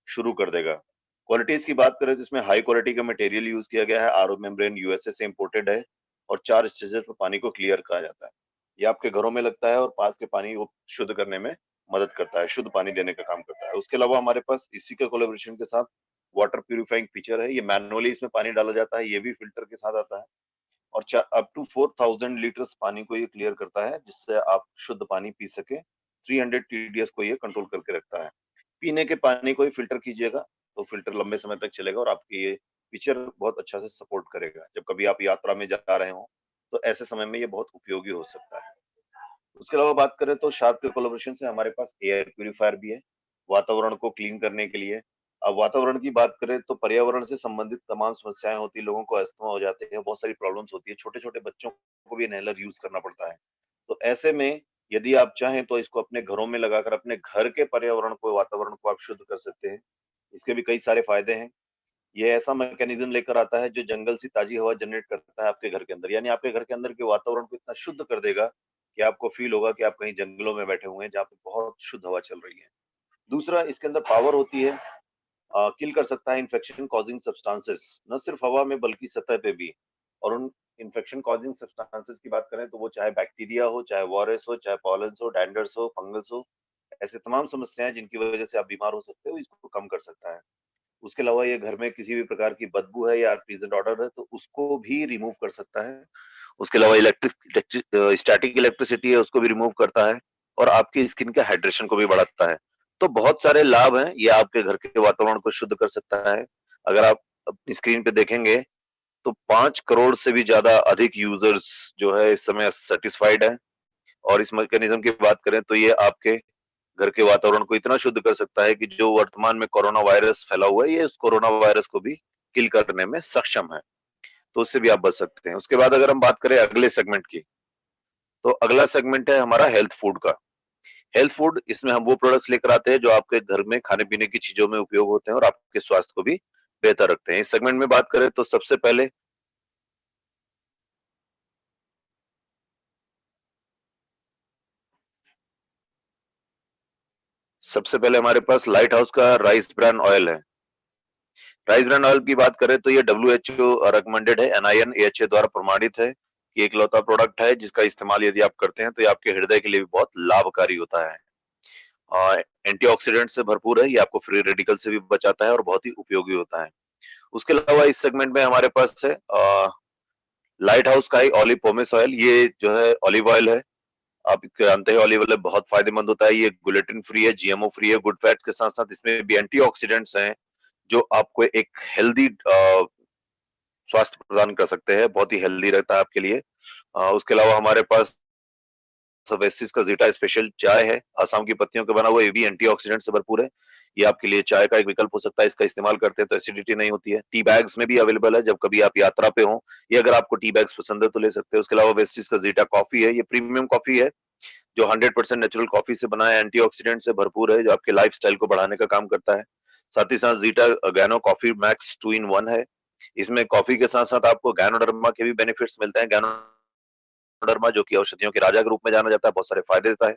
शुरू कर देगा। क्वालिटीज की बात करें तो इसमें हाई क्वालिटी का मटेरियल यूज किया गया है, आरओ मेम्ब्रेन यूएसए से इंपोर्टेड है, और 4 स्टेजेस पर पानी को क्लियर कहा जाता है। ये आपके घरों में लगता है और पास के पानी को शुद्ध करने में मदद करता है, शुद्ध पानी देने का काम करता है। उसके अलावा हमारे पास इसी के कोलैबोरेशन के साथ वाटर प्यूरिफाइंग फीचर है। ये मैनुअली इसमें पानी डाला जाता है, ये भी फिल्टर के साथ आता है। और अप टू 4000 लीटर्स पानी को ये क्लियर करता है, जिससे आप शुद्ध पानी पी सके। 300 TDS को ये कंट्रोल करके रखता है। पीने के पानी को ही फिल्टर कीजिएगा तो फिल्टर लंबे समय तक चलेगा और आपकी ये फीचर बहुत अच्छा से सपोर्ट करेगा। जब कभी आप यात्रा में जा रहे हो तो ऐसे समय में ये बहुत उपयोगी हो सकता है। उसके अलावा बात करें तो शार्प के कोलैबोरेशन से हमारे पास एयर प्यूरिफायर भी है, वातावरण को क्लीन करने के लिए। अब वातावरण की बात करें तो पर्यावरण से संबंधित तमाम समस्याएं होती है, लोगों को अस्थमा हो जाते हैं, बहुत सारी प्रॉब्लम्स होती है, छोटे-छोटे बच्चों को भी इनहेलर यूज करना पड़ता है। तो ऐसे में यदि आप चाहें तो इसको अपने घरों में लगाकर अपने घर के पर्यावरण को, वातावरण को आप शुद्ध कर सकते हैं। इसके भी कई सारे फायदे हैं। ये ऐसा मैकेनिज्म लेकर आता है जो जंगल से ताजी हवा जनरेट करता है आपके घर के अंदर, यानी आपके घर के अंदर के वातावरण को इतना शुद्ध कर देगा कि आपको फील होगा कि आप कहीं जंगलों में बैठे हुए हैं जहाँ पे बहुत शुद्ध हवा चल रही है। दूसरा, इसके अंदर पावर होती है, किल कर सकता है इन्फेक्शन कॉजिंग सब्सटेंसेस, न सिर्फ हवा में बल्कि सतह पे भी। और उन इन्फेक्शन कॉजिंग सब्सटेंसेस की बात करें तो वो चाहे बैक्टीरिया हो, चाहे वायरस हो, चाहे पॉलन्स हो, डैंडर्स हो, फंगस हो, ऐसे तमाम समस्याएं जिनकी वजह से आप बीमार हो सकते हो, इसको कम कर सकता है। उसके अलावा ये घर में किसी भी प्रकार की बदबू है या प्रेजेंट ऑर्डर है तो उसको भी रिमूव कर सकता है। उसके अलावा स्टैटिक इलेक्ट्रिसिटी है उसको भी रिमूव करता है और आपकी स्किन के हाइड्रेशन को भी बढ़ाता है। तो बहुत सारे लाभ हैं, ये आपके घर के वातावरण को शुद्ध कर सकता है। अगर आप अपनी स्क्रीन पे देखेंगे तो 5 करोड़ से भी ज्यादा अधिक यूजर्स जो है इस समय सेटिस्फाइड है। और इस मैकेनिज्म की बात करें तो ये आपके घर के वातावरण को इतना शुद्ध कर सकता है कि जो वर्तमान में कोरोना वायरस फैला हुआ है, ये इस कोरोना वायरस को भी किल करने में सक्षम है। तो उससे भी आप बच सकते हैं। उसके बाद अगर हम बात करें अगले सेगमेंट की, तो अगला सेगमेंट है हमारा हेल्थ फूड का। हेल्थ फूड, इसमें हम वो प्रोडक्ट्स लेकर आते हैं जो आपके घर में खाने पीने की चीजों में उपयोग होते हैं और आपके स्वास्थ्य को भी बेहतर रखते हैं। इस सेगमेंट में बात करें तो सबसे पहले हमारे पास लाइट हाउस का राइस ब्रान ऑयल है। राइस ब्रान ऑयल की बात करें तो ये WHO रिकमेंडेड है, NIN-AHA द्वारा प्रमाणित है कि एकलौता प्रोडक्ट है जिसका इस्तेमाल यदि आप करते हैं तो ये आपके हृदय के लिए भी बहुत लाभकारी होता है। एंटीऑक्सीडेंट से भरपूर है, ये आपको फ्री रेडिकल से भी बचाता है और बहुत ही उपयोगी होता है। उसके अलावा इस सेगमेंट में हमारे पास है लाइट हाउस का ही ऑलिव पोमेस ऑयल। ये जो है ऑलिव ऑयल है, आप जानते हैं ऑलिव ऑयल बहुत फायदेमंद होता है। ये ग्लूटेन फ्री है, GMO फ्री है, गुड फैट के साथ साथ इसमें भी एंटीऑक्सीडेंट्स हैं जो आपको एक हेल्दी स्वास्थ्य प्रदान कर सकते हैं, बहुत ही हेल्दी रहता है आपके लिए। उसके अलावा हमारे पास वेस्टिस का जीटा स्पेशल चाय है, असम की पत्तियों का बना हुआ, ये भी एंटीऑक्सीडेंट से भरपूर है। ये आपके लिए चाय का एक विकल्प हो सकता है, इसका इस्तेमाल करते हैं तो एसिडिटी नहीं होती है। टी बैग्स में भी अवेलेबल है, जब कभी आप यात्रा पे हो, ये अगर आपको टी बैग्स पसंद है तो ले सकते हैं। उसके अलावा वेस्टिस का जीटा कॉफी है, ये प्रीमियम कॉफी है जो 100% नेचुरल कॉफी से बना है, एंटीऑक्सीडेंट से भरपूर है, जो आपके लाइफस्टाइल को बढ़ाने का काम करता है। साथ ही साथ जीटा गैनो कॉफी मैक्स 2 in 1 है। इसमें कॉफी के साथ साथ आपको गैनोडर्मा के भी बेनिफिट्स मिलते हैं। गैनोडर्मा जो कि औषधियों के राजा के रूप में जाना जाता है, बहुत सारे फायदे देता है।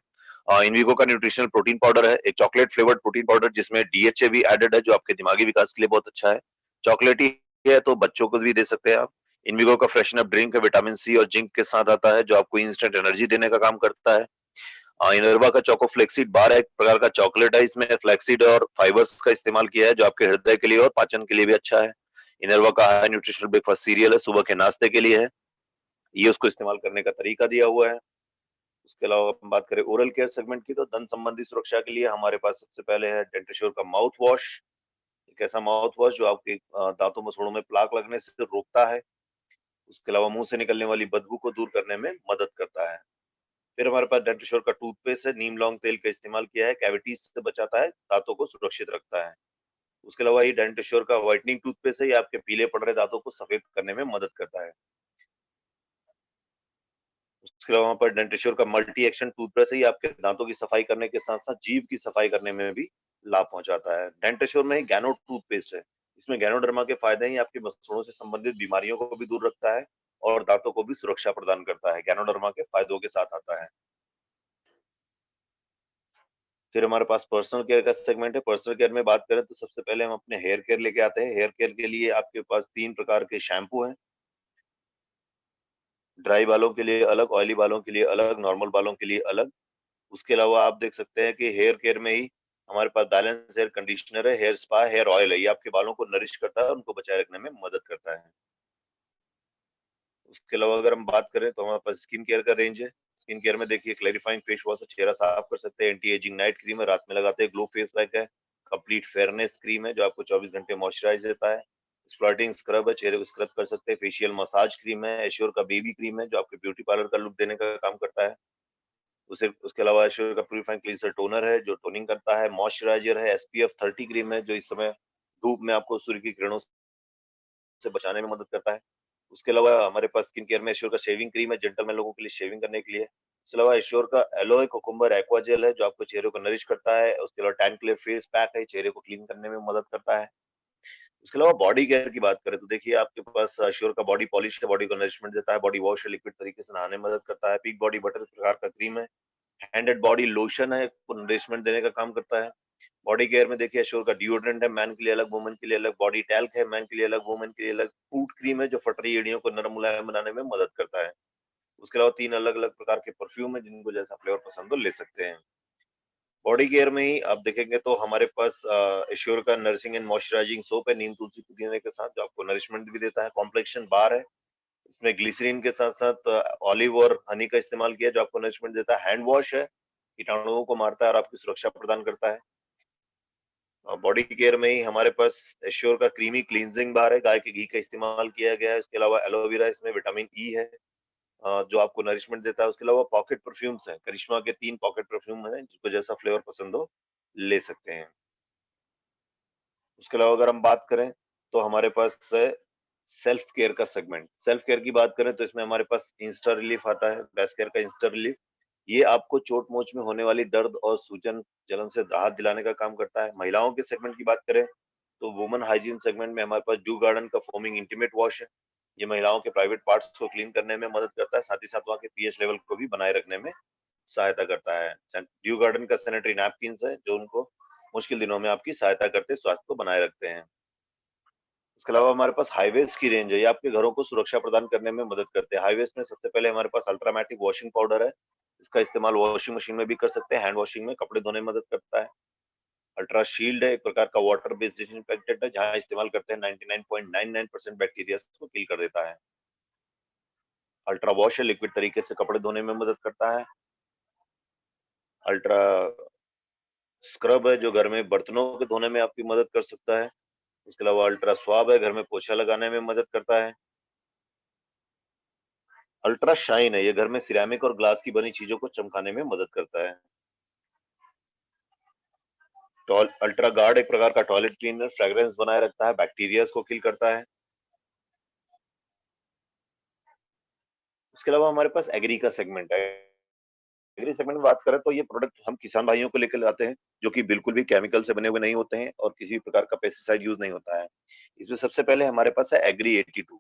इनविगो का न्यूट्रिशनल प्रोटीन पाउडर है, एक चॉकलेट फ्लेवर्ड प्रोटीन पाउडर जिसमें DHA भी एडेड है, जो आपके दिमागी विकास के लिए बहुत अच्छा है। चॉकलेटी है तो बच्चों को भी दे सकते हैं आप। इनविगो का फ्रेशन अप ड्रिंक है, विटामिन C और जिंक के साथ आता है, जो आपको इंस्टेंट एनर्जी देने का काम करता है। इनरवा का चोको फ्लेक्सीड बार एक प्रकार का चॉकलेट है, इसमें फ्लेक्सीड और फाइबर्स का इस्तेमाल किया है जो आपके हृदय के लिए और पाचन के लिए भी अच्छा है। इनरवा का हाई न्यूट्रिशनल ब्रेकफास्ट सीरियल है, सुबह के नाश्ते के लिए है। ये उसको इस्तेमाल करने का तरीका दिया हुआ है। उसके अलावा हम बात करें ओरल केयर सेगमेंट की, तो दंत संबंधी सुरक्षा के लिए हमारे पास सबसे पहले है डेंटिश्योर का माउथ वॉश। एक ऐसा माउथ वॉश जो आपके दांतों मसूड़ों में प्लाक लगने से रोकता है। उसके अलावा मुंह से निकलने वाली बदबू को दूर करने में मदद करता है। फिर हमारे पास डेंटिश्योर का टूथपेस्ट है, नीम लौंग तेल का इस्तेमाल किया है, कैविटीज से बचाता है, दांतों को सुरक्षित रखता है। उसके अलावा ये डेंटिश्योर का व्हाइटनिंग टूथपेस्ट है, ये आपके पीले पड़ रहे दांतों को सफेद करने में मदद करता है। उसके अलावा पर डेंटिश्योर का मल्टी एक्शन टूथब्रश है, ये आपके दांतों की सफाई करने के साथ साथ जीभ की सफाई करने में भी लाभ पहुंचाता है। डेंटिश्योर में ही गैनो टूथपेस्ट है, इसमें गैनोडर्मा के फायदे ही आपके मसूड़ों से संबंधित बीमारियों को भी दूर रखता है और दांतों को भी सुरक्षा प्रदान करता है। गैनोडर्मा के फायदों के साथ आता है। फिर हमारे पास पर्सनल केयर का सेगमेंट है। पर्सनल केयर में बात करें तो सबसे पहले हम अपने हेयर केयर लेके आते हैं। हेयर केयर के लिए आपके पास 3 प्रकार के शैम्पू हैं, ड्राई बालों के लिए अलग, ऑयली बालों के लिए अलग, नॉर्मल बालों के लिए अलग। उसके अलावा आप देख सकते हैं कि हेयर केयर में ही हमारे पास बैलेंस हेयर कंडीशनर है, हेयर स्पा, हेयर ऑयल है, ये आपके बालों को नरिश करता है, उनको बचाए रखने में मदद करता है। उसके अलावा अगर हम बात करें तो हमारे पास स्किन केयर का रेंज है। स्किन केयर में देखिए क्लैरिफाइंग फेस वॉश है, चेहरा साफ कर सकते हैं, एंटी एजिंग नाइट क्रीम है, रात में लगाते हैं, ग्लो फेस पैक है, कंप्लीट फेयरनेस क्रीम है जो आपको 24 घंटे मॉइस्चराइज देता है, स्प्लॉटिंग स्क्रब है, चेहरे को स्क्रब कर सकते हैं, फेशियल मसाज क्रीम है, एश्योर का बेबी क्रीम है जो आपके ब्यूटी पार्लर का लुक देने का काम करता है। उसे उसके अलावा एश्योर का प्यूरिफाइंग क्लींसर टोनर है जो टोनिंग करता है, मॉइस्चराइजर है, एसपीएफ 30 क्रीम है जो इस समय धूप में आपको सूर्य की किरणों से बचाने में मदद करता है। उसके अलावा हमारे पास स्किन केयर में एश्योर का शेविंग क्रीम है, जेंटलमैन लोगों के लिए शेविंग करने के लिए। उसके अलावा एश्योर का एलोए कोकुम्बर एक्वा जेल है जो आपको चेहरे को नरिश करता है। उसके अलावा टैन क्लियर फेस पैक है, चेहरे को क्लीन करने में मदद करता है। उसके अलावा बॉडी केयर की बात करें तो देखिए आपके पास एश्योर का बॉडी पॉलिश है, बॉडी को नरिशमेंट देता है, बॉडी वॉश है, लिक्विड तरीके से नहाने में मदद करता है, पीक बॉडी बटर प्रकार का क्रीम है, हैंड एंड बॉडी लोशन है, नरिशमेंट देने का काम करता है। बॉडी केयर में देखिए एश्योर का डिओड्रेंट है, मैन के लिए अलग, वुमेन के लिए अलग, बॉडी टैल्क है, मैन के लिए अलग, वुमेन के लिए अलग, फूड क्रीम है जो फट रही एड़ियों को नरम मुलायम बनाने में मदद करता है। उसके अलावा 3 अलग-अलग प्रकार के परफ्यूम है जिनको जैसा फ्लेवर पसंद हो ले सकते हैं। बॉडी केयर में ही आप देखेंगे तो हमारे पास एश्योर का नरिशिंग एंड मॉइस्चराइजिंग सोप है नीम तुलसी पुदीने के साथ जो आपको नरिशमेंट भी देता है। कॉम्प्लेक्शन बार है, इसमें ग्लिसरीन के साथ-साथ ऑलिव और हनी का इस्तेमाल किया है जो आपको नरिशमेंट देता है। हैंड वॉश है, कीटाणुओं को मारता है और आपकी सुरक्षा प्रदान करता है। बॉडी केयर में ही हमारे पास एश्योर का क्रीमी क्लींजिंग बार है, गाय के घी का इस्तेमाल किया गया है। इसके अलावा एलोवेरा इसमें विटामिन ई है जो आपको नरिशमेंट देता है। उसके अलावा पॉकेट परफ्यूम्स हैं, करिश्मा के 3 पॉकेट परफ्यूम हैं, जिसको जैसा फ्लेवर पसंद हो ले सकते हैं। उसके अलावा अगर हम बात करें तो हमारे पास है सेल्फ केयर का सेगमेंट। सेल्फ केयर की बात करें तो इसमें हमारे पास इंस्टा रिलीफ आता है, बेस्ट केयर का इंस्टा रिलीफ। ये आपको चोट-मोच में होने वाली दर्द और सूजन, जलन से राहत दिलाने का काम करता है। महिलाओं के सेगमेंट की बात करें तो वुमेन हाइजीन सेगमेंट में हमारे पास डू गार्डन का फोमिंग इंटीमेट वॉश है। ये महिलाओं के प्राइवेट पार्ट्स को क्लीन करने में मदद करता है, साथ ही साथ वहाँ के पीएच लेवल को भी बनाए रखने में सहायता करता है। ड्यू गार्डन का सैनिटरी नैपकिन्स है जो उनको मुश्किल दिनों में आपकी सहायता करते, स्वास्थ्य को बनाए रखते हैं। इसके अलावा हमारे पास हाईवेज की रेंज है, ये आपके घरों को सुरक्षा प्रदान करने में मदद करते हैं। हाईवेज में सबसे पहले हमारे पास अल्ट्रामैटिक वॉशिंग पाउडर है, इसका इस्तेमाल वॉशिंग मशीन में भी कर सकते हैं, हैंड वॉशिंग में कपड़े धोने में मदद करता है। अल्ट्रा शील्ड है, एक प्रकार का वाटर बेस्ड डिसइंफेक्टेंट है, जहां इस्तेमाल करते हैं 99.99% बैक्टीरिया को किल कर देता है। अल्ट्रा वॉश है, लिक्विड तरीके से कपड़े धोने में मदद करता है। अल्ट्रा स्क्रब है जो घर में बर्तनों के धोने में आपकी मदद कर सकता है। उसके अलावा अल्ट्रा स्वाब है, घर में पोछा लगाने में मदद करता है। अल्ट्रा शाइन है, ये घर में सिरेमिक और ग्लास की बनी चीजों को चमकाने में मदद करता है। अल्ट्रा गार्ड एक प्रकार का टॉयलेट क्लीनर, फ्रेग्रेंस बनाए रखता है, बैक्टीरिया को किल करता है। उसके अलावा हमारे पास एग्री का सेगमेंट है। एग्री सेगमेंट में बात करें तो ये प्रोडक्ट हम किसान भाइयों को लेकर आते हैं जो कि बिल्कुल भी केमिकल से बने हुए नहीं होते हैं और किसी भी प्रकार का पेस्टिसाइड यूज नहीं होता है। इसमें सबसे पहले हमारे पास है एग्री 82,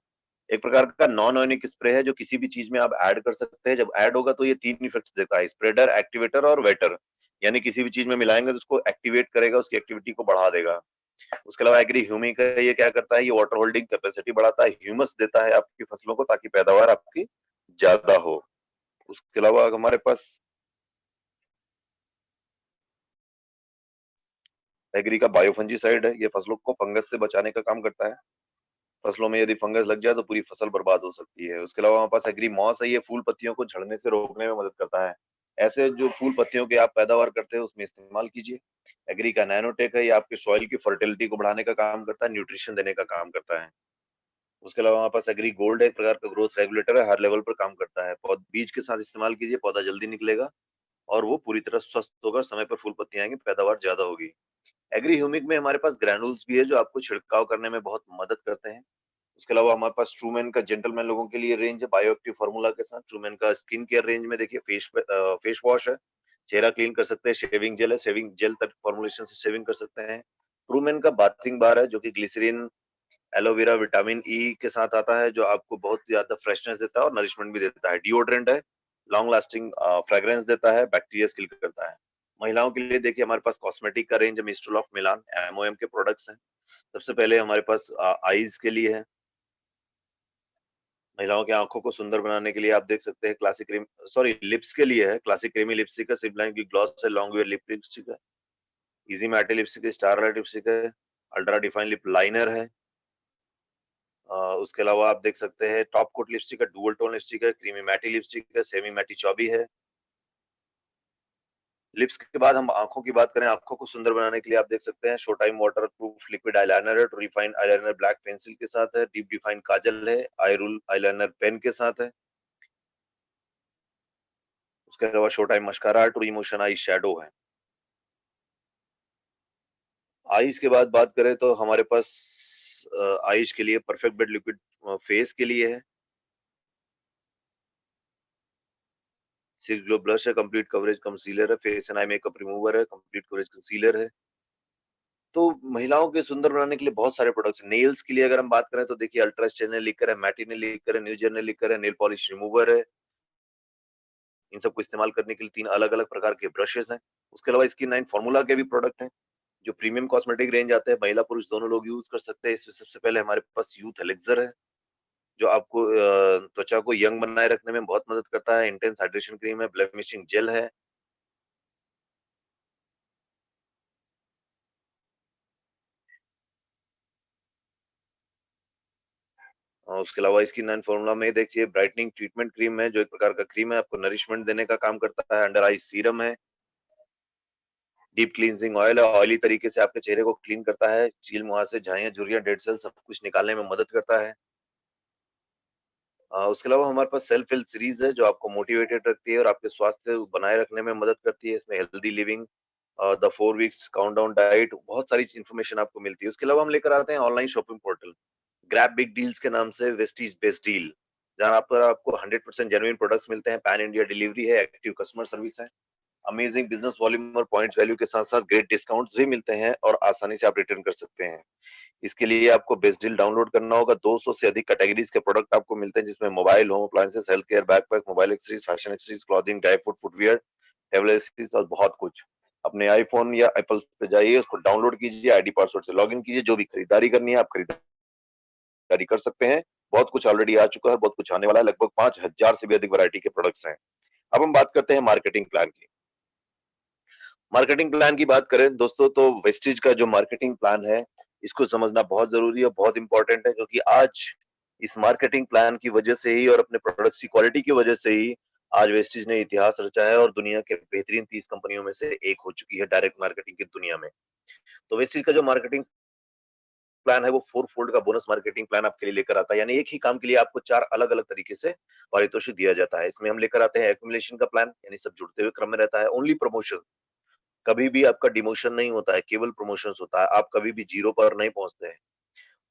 एक प्रकार का नॉन आयोनिक स्प्रे है जो किसी भी चीज में आप ऐड कर सकते हैं। जब ऐड होगा तो ये 3 इफेक्ट्स देता है, स्प्रेडर, एक्टिवेटर और वेटर। यानी किसी भी चीज में मिलाएंगे तो उसको एक्टिवेट करेगा, उसकी एक्टिविटी को बढ़ा देगा। उसके अलावा एग्री ह्यूमिक है, ये क्या करता है, ये वाटर होल्डिंग कैपेसिटी बढ़ाता है, ह्यूमस देता है आपकी फसलों को ताकि पैदावार आपकी ज्यादा हो। उसके अलावा हमारे पास एग्री का बायोफंजीसाइड है, ये फसलों को फंगस से बचाने का काम करता है। फसलों में यदि फंगस लग जाए तो पूरी फसल बर्बाद हो सकती है। उसके अलावा हमारे पास एग्री मॉस है, ये फूल पत्तियों को झड़ने से रोकने में मदद करता है। ऐसे जो फूल पत्तियों के आप पैदावार करते हैं उसमें इस्तेमाल कीजिए। एग्री का नैनोटेक है, ये आपके सॉइल की फर्टिलिटी को बढ़ाने का काम करता है, न्यूट्रिशन देने का काम करता है। उसके अलावा हमारे पास एग्री गोल्ड है, एक प्रकार का ग्रोथ रेगुलेटर है, हर लेवल पर काम करता है। बीज के साथ इस्तेमाल कीजिए, पौधा जल्दी निकलेगा और वो पूरी तरह स्वस्थ होगा, समय पर फूल पत्तियां आएंगी, पैदावार ज्यादा होगी। एग्री ह्यूमिक में हमारे पास ग्रैनुल्स भी है जो आपको छिड़काव करने में बहुत मदद करते हैं। उसके अलावा हमारे पास ट्रूमेन का जेंटलमैन लोगों के लिए रेंज है, बायोएक्टिव फार्मूला के साथ। ट्रूमेन का स्किन केयर रेंज में देखिए फेस वॉश है, चेहरा क्लीन कर सकते हैं, शेविंग जेल है, शेविंग जेल तक फॉर्मुलेशन से शेविंग कर सकते हैं। ट्रूमेन का बाथिंग बार है जो कि ग्लिसरीन, एलोवेरा, विटामिन ई के साथ आता है, जो आपको बहुत ज्यादा फ्रेशनेस देता है और नरिशमेंट भी देता है। डिओड्रेंट है, लॉन्ग लास्टिंग फ्रेग्रेंस देता है, बैक्टीरिया किल करता है। महिलाओं के लिए देखिए हमारे पास कॉस्मेटिक का रेंज है, मिस्ट्रल ऑफ मिलान, एमओएम के प्रोडक्ट्स हैं। सबसे पहले हमारे पास आईज के लिए है, महिलाओं की आंखों को सुंदर बनाने के लिए आप देख सकते हैं क्लासिक क्रीम, सॉरी लिप्स के लिए है, क्लासिक क्रीमी लिपस्टिक है, सिपलाइन की ग्लॉस है, लॉन्ग वेयर लिप लिपस्टिक है, इजी मैटे लिपस्टिक है, स्टारलाइट लिपस्टिक है, अल्ट्रा डिफाइन लिप लाइनर है। उसके अलावा आप देख सकते हैं टॉप कोट लिपस्टिक है, डुअल टोन लिपस्टिक है, क्रीमी मैटी लिपस्टिक है, सेमी मैटी चौबी है। लिप्स के बाद हम आंखों की बात करें, आंखों को सुंदर बनाने के लिए आप देख सकते हैं show time water proof liquid eyeliner है, रिफाइंड आईलाइनर ब्लैक पेंसिल के साथ है, डीप डिफाइन काजल है, आई रूल आईलाइनर पेन के साथ है। उसके अलावा show time mascara, true emotion eye shadow है। आईज के बाद बात करें तो हमारे पास आईज के लिए परफेक्ट बेड लिक्विड फेस के लिए है, सिल्क ग्लो ब्लश है, कंप्लीट कवरेज कंसीलर है, face and eye makeup remover है, कंप्लीट कवरेज कंसीलर है। तो महिलाओं के सुंदर बनाने के लिए बहुत सारे प्रोडक्ट्स। नेल्स के लिए अगर हम बात करें तो देखिए अल्ट्रा स्टेन ने लिखकर है, मैटी ने लिखकर है, न्यूजेन ने लिखकर है, नेल पॉलिश रिमूवर है। इन सबको इस्तेमाल करने के लिए 3 अलग-अलग प्रकार के ब्रशेस हैं। उसके अलावा स्किन 9 फार्मूला के भी प्रोडक्ट हैं, जो प्रीमियम कॉस्मेटिक रेंज आते हैं, महिला पुरुष दोनों लोग यूज कर सकते हैं। इसमें सबसे पहले हमारे पास यूथ एलिक्सर है, जो आपको त्वचा को यंग बनाए रखने में बहुत मदद करता है। इंटेंस हाइड्रेशन क्रीम है, ब्लेमिशिंग जेल है। उसके अलावा स्किन 9 फार्मूला में देखिए ब्राइटनिंग ट्रीटमेंट क्रीम है, जो एक प्रकार का क्रीम है, आपको नरिशमेंट देने का काम करता है। अंडर आई सीरम है, डीप क्लींजिंग ऑयल है, ऑयली तरीके से आपके चेहरे को क्लीन करता है, चील मुहासे, झाइयां, झुर्रियां, डेड सेल सब कुछ निकालने में मदद करता है। उसके अलावा हमारे पास सेल्फ हेल्थ सीरीज है, जो आपको मोटिवेटेड रखती है और आपके स्वास्थ्य बनाए रखने में मदद करती है। इसमें healthy living, the 4 weeks countdown diet, बहुत सारी इन्फॉर्मेशन आपको मिलती है। उसके अलावा हम लेकर आते हैं online shopping portal grab big deals के नाम से, वेस्टीज बेस्ट डील, जहां पर आपको 100% जेन्युइन प्रोडक्ट्स मिलते हैं, पैन इंडिया डिलीवरी है, एक्टिव कस्टमर सर्विस है, अमेजिंग बिजनेस वॉल्यूम और पॉइंट्स वैल्यू के साथ साथ ग्रेट डिस्काउंट्स भी मिलते हैं और आसानी से आप रिटर्न कर सकते हैं। इसके लिए आपको बेस्ट डील डाउनलोड करना होगा। 200 से अधिक कैटेगरीज के प्रोडक्ट आपको मिलते हैं, जिसमें mobile, home appliances, health care, backpack, mobile accessories, fashion accessories, clothing, dry food, footwear, table accessories और बहुत कुछ। अपने आईफोन या एप्पल पे जाइए, उसको डाउनलोड कीजिए, आईडी पासवर्ड से लॉगिन कीजिए, जो भी खरीदारी करनी है आप खरीदारी कर सकते हैं। बहुत कुछ ऑलरेडी आ चुका है, बहुत कुछ आने वाला है, लगभग 5000 से भी अधिक वैरायटी के प्रोडक्ट्स हैं। अब हम बात करते हैं मार्केटिंग प्लान की। मार्केटिंग प्लान की बात करें दोस्तों, तो वेस्टीज का जो मार्केटिंग प्लान है, इसको समझना बहुत जरूरी है, बहुत इंपॉर्टेंट है, क्योंकि आज इस मार्केटिंग प्लान की वजह से ही और अपने प्रोडक्ट्स की क्वालिटी की वजह से ही आज वेस्टीज ने इतिहास रचा है और दुनिया के बेहतरीन 30 कंपनियों में से एक हो चुकी है डायरेक्ट मार्केटिंग की दुनिया में। तो वेस्टीज का जो मार्केटिंग प्लान है वो 4 फोल्ड का बोनस मार्केटिंग प्लान आपके लिए लेकर आता है, यानी एक ही काम के लिए आपको 4 अलग-अलग तरीके से पारितोषिक दिया जाता है। इसमें हम लेकर आते हैं एक्युमुलेशन का प्लान, यानी सब जुड़ते हुए क्रम में रहता है। ओनली प्रमोशन, कभी भी आपका डिमोशन नहीं होता है, केवल प्रमोशंस होता है, आप कभी भी जीरो पर नहीं पहुंचते हैं।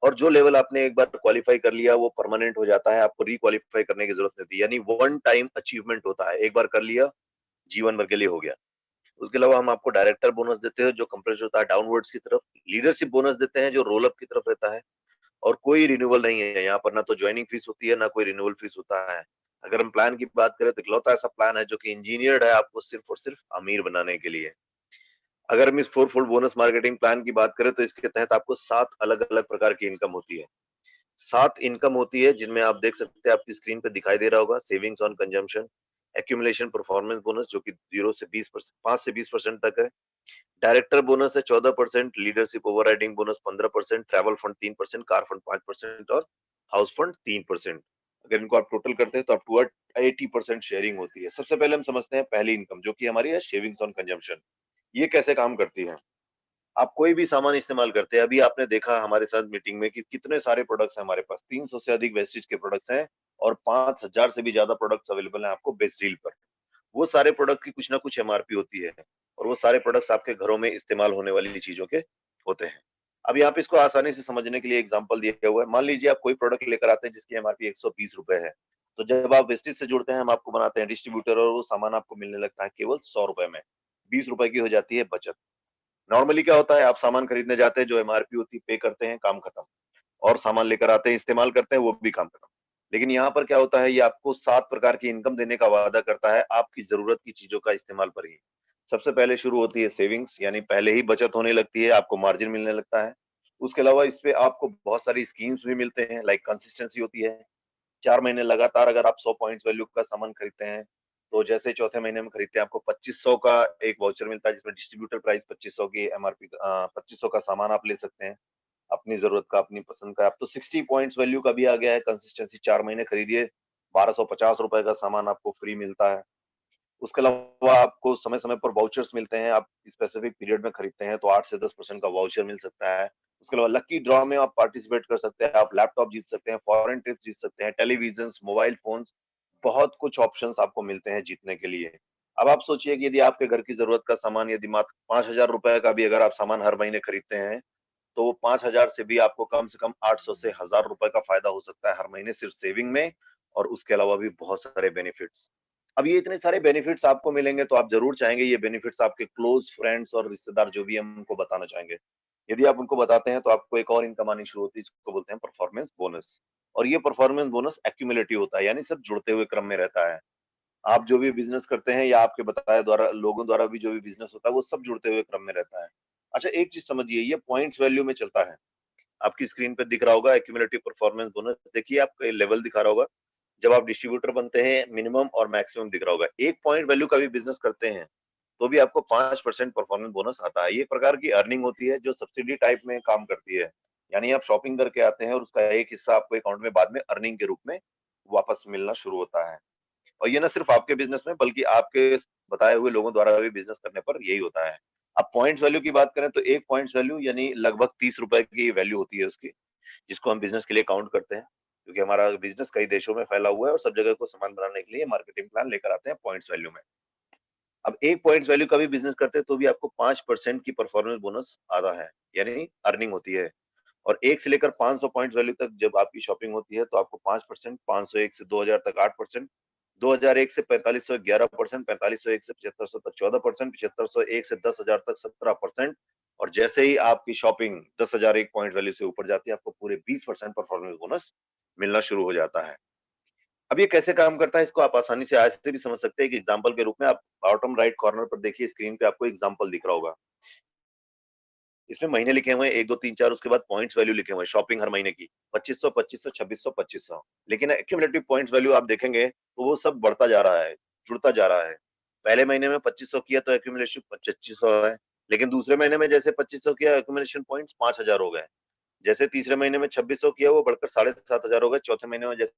और जो लेवल आपने एक बार क्वालिफाई कर लिया वो परमानेंट हो जाता है, आपको रिक्वालिफाई करने की जरूरत नहीं होती, यानी वन टाइम अचीवमेंट होता है, एक बार कर लिया जीवन भर के लिए हो गया। उसके अलावा हम आपको डायरेक्टर बोनस देते हैं, जो कंप्रेस होता है डाउनवर्ड्स की तरफ, लीडरशिप बोनस देते हैं जो रोल अप की तरफ रहता है, और कोई रिन्यूअल नहीं है यहाँ पर, ना तो ज्वाइनिंग फीस होती है, ना कोई रिन्यूअल फीस होता है। अगर हम प्लान की बात करें तो इकलौता ऐसा प्लान है जो कि इंजीनियर्ड है आपको सिर्फ और सिर्फ अमीर बनाने के लिए। अगर हम इस 4 फोल्ड बोनस मार्केटिंग प्लान की बात करें तो इसके तहत आपको 7 अलग-अलग प्रकार की इनकम होती है। 7 इनकम होती है, जिनमें आप देख सकते हैं, आपकी स्क्रीन पे दिखाई दे रहा होगा, savings on consumption, accumulation performance bonus जो कि 0 से 20% 5 से 20% तक है। डायरेक्टर बोनस है 14%, leadership overriding bonus 15%, travel fund 3%, car fund 5% और हाउस फंड 3%। अगर इनको आप टोटल करते हैं तो आप टुवर्ड 80% शेयरिंग होती है। सबसे पहले हम समझते हैं पहली इनकम, जो कि हमारी है सेविंग्स ऑन कंजम्पशन। ये कैसे काम करती है? आप कोई भी सामान इस्तेमाल करते हैं, अभी आपने देखा हमारे साथ मीटिंग में कि कितने सारे प्रोडक्ट्स हैं हमारे पास, 300 से अधिक वेस्टेज के प्रोडक्ट्स हैं और 5000 से भी ज्यादा प्रोडक्ट्स अवेलेबल हैं आपको बेस्ट डील पर। वो सारे प्रोडक्ट की कुछ ना कुछ एमआरपी होती है और वो सारे प्रोडक्ट्स आपके घरों में इस्तेमाल होने वाली चीजों के होते हैं। अब यहाँ पे इसको आसानी से समझने के लिए एग्जांपल दिया हुआ है। मान लीजिए आप कोई प्रोडक्ट लेकर आते हैं जिसकी एमआरपी 120 रुपए है, तो जब आप वेस्टेज से जुड़ते हैं हम आपको बनाते हैं डिस्ट्रीब्यूटर और वो सामान आपको मिलने लगता है केवल 100 रुपए में। 20 रुपए की हो जाती है बचत। नॉर्मली क्या होता है, आप सामान खरीदने जाते हैं, जो एमआरपी होती है पे करते हैं, काम खत्म, और सामान लेकर आते हैं, इस्तेमाल करते हैं, वो भी काम खत्म। लेकिन यहाँ पर क्या होता है, ये आपको 7 प्रकार की इनकम देने का वादा करता है आपकी जरूरत की चीजों का इस्तेमाल पर ही। सबसे पहले शुरू होती है सेविंग्स, यानी पहले ही बचत होने लगती है, आपको मार्जिन मिलने लगता है। उसके अलावा इस पे आपको बहुत सारी स्कीम्स भी मिलते हैं, लाइक कंसिस्टेंसी होती है। 4 महीने लगातार अगर आप 100 पॉइंट्स वैल्यू का सामान खरीदते हैं, तो जैसे चौथे महीने में खरीदते हैं आपको 2500 का एक वाउचर मिलता है, जिसमें डिस्ट्रीब्यूटर प्राइस 2500 की एमआरपी 2500 का सामान आप ले सकते हैं। अपनी जरूरत का, अपनी पसंद का। अब तो 60 पॉइंट्स वैल्यू का भी आ गया है, कंसिस्टेंसी 4 महीने खरीदिए 1250 रुपए का सामान आपको फ्री मिलता है। उसके अलावा आपको समय समय पर वाउचर्स मिलते हैं, आप स्पेसिफिक पीरियड में खरीदते हैं तो 8 से 10% का वाउचर मिल सकता है। उसके अलावा लकी ड्रॉ में आप पार्टिसिपेट कर सकते हैं, आप लैपटॉप जीत सकते हैं, फॉरेन ट्रिप जीत सकते हैं, टेलीविजन, मोबाइल फोन्स, बहुत कुछ ऑप्शंस आपको मिलते हैं जीतने के लिए। अब आप सोचिए कि यदि आपके घर की जरूरत का सामान, यदि मात्र 5000 रुपए का भी अगर आप सामान हर महीने खरीदते हैं, तो वो 5000 से भी आपको कम से कम 800 से 1000 रुपए का फायदा हो सकता है हर महीने, सिर्फ सेविंग में। और उसके अलावा भी बहुत सारे बेनिफिट्स। अब ये इतने सारे बेनिफिट्स आपको मिलेंगे तो आप जरूर चाहेंगे ये बेनिफिट्स आपके क्लोज फ्रेंड्स और रिश्तेदार जो भी हम उनको बताना चाहेंगे। यदि आप उनको बताते हैं तो आपको एक और इनकम आनी शुरू होती है, जिसको बोलते हैं परफॉर्मेंस बोनस। और ये परफॉर्मेंस बोनस एक्यूमुलेटिव होता है, यानी सब जुड़ते हुए क्रम में रहता है। आप जो भी बिजनेस करते हैं या आपके बताए द्वारा लोगों द्वारा भी जो भी बिजनेस होता है, वो सब जुड़ते हुए क्रम में रहता है। अच्छा, एक चीज समझिए, ये पॉइंट्स वैल्यू में चलता है। आपकी स्क्रीन पे दिख रहा होगा एक्यूमुलेटिव परफॉर्मेंस बोनस, देखिए आपको लेवल दिखा रहा होगा। जब आप डिस्ट्रीब्यूटर बनते हैं, मिनिमम और मैक्सिमम दिख रहा होगा। एक पॉइंट वैल्यू का भी बिजनेस करते हैं तो भी आपको 5% परफॉर्मेंस बोनस आता है। ये एक प्रकार की अर्निंग होती है जो सब्सिडी टाइप में काम करती है। यानी आप शॉपिंग करके आते हैं और उसका एक हिस्सा आपको अकाउंट में बाद में अर्निंग के रूप में वापस मिलना शुरू होता है। और ये ना सिर्फ आपके बिजनेस में, बल्कि आपके बताए हुए लोगों द्वारा भी बिजनेस करने पर यही होता है। अब पॉइंट्स वैल्यू की बात करें तो एक पॉइंट्स वैल्यू यानी लगभग 30 रुपए की वैल्यू होती है उसकी, जिसको हम बिजनेस के लिए काउंट करते हैं। क्योंकि हमारा बिजनेस कई देशों में फैला हुआ है और सब जगह को समान बनाने के लिए मार्केटिंग प्लान लेकर आते हैं पॉइंट्स वैल्यू में। अब एक पॉइंट्स वैल्यू का भी बिजनेस करते हैं तो भी आपको 5% की परफॉर्मेंस बोनस आता है, यानी अर्निंग होती है। और 1 से लेकर 500 पॉइंट्स वैल्यू तक जब आपकी शॉपिंग होती है तो आपको 5%, 501 से 2000 तक 8%, 2001 से 4500 11%, 4501 से 7500 तक 14%, 7501 से 10,000 तक 17%। और जैसे ही आपकी शॉपिंग 10,001 पॉइंट वैल्यू से ऊपर जाती है, आपको पूरे 20% परफॉर्मेंस बोनस मिलना शुरू हो जाता है। अब ये कैसे काम करता है, इसको आप आसानी से आज से भी समझ सकते हैं कि एग्जांपल के रूप में आप बॉटम राइट कॉर्नर पर देखिए, स्क्रीन पे आपको एग्जांपल दिख रहा होगा। इसमें महीने लिखे हुए हैं 1, 2, 3, 4, उसके बाद पॉइंट्स वैल्यू लिखे हुए हैं शॉपिंग हर महीने की 2500, 2500, 2600, 2500। लेकिन एक्यूमुलेटिव पॉइंट्स वैल्यू आप देखेंगे तो वो सब बढ़ता जा रहा है, जुड़ता जा रहा है। पहले महीने में 2500 किया तो एक्यूमुलेशन 2500 है, लेकिन दूसरे महीने में जैसे 2500 किया एक्यूमुलेशन पॉइंट्स 5000 हो गए। जैसे तीसरे महीने में 2600 किया वो बढ़कर 7500 हो गए। चौथे महीने में जैसे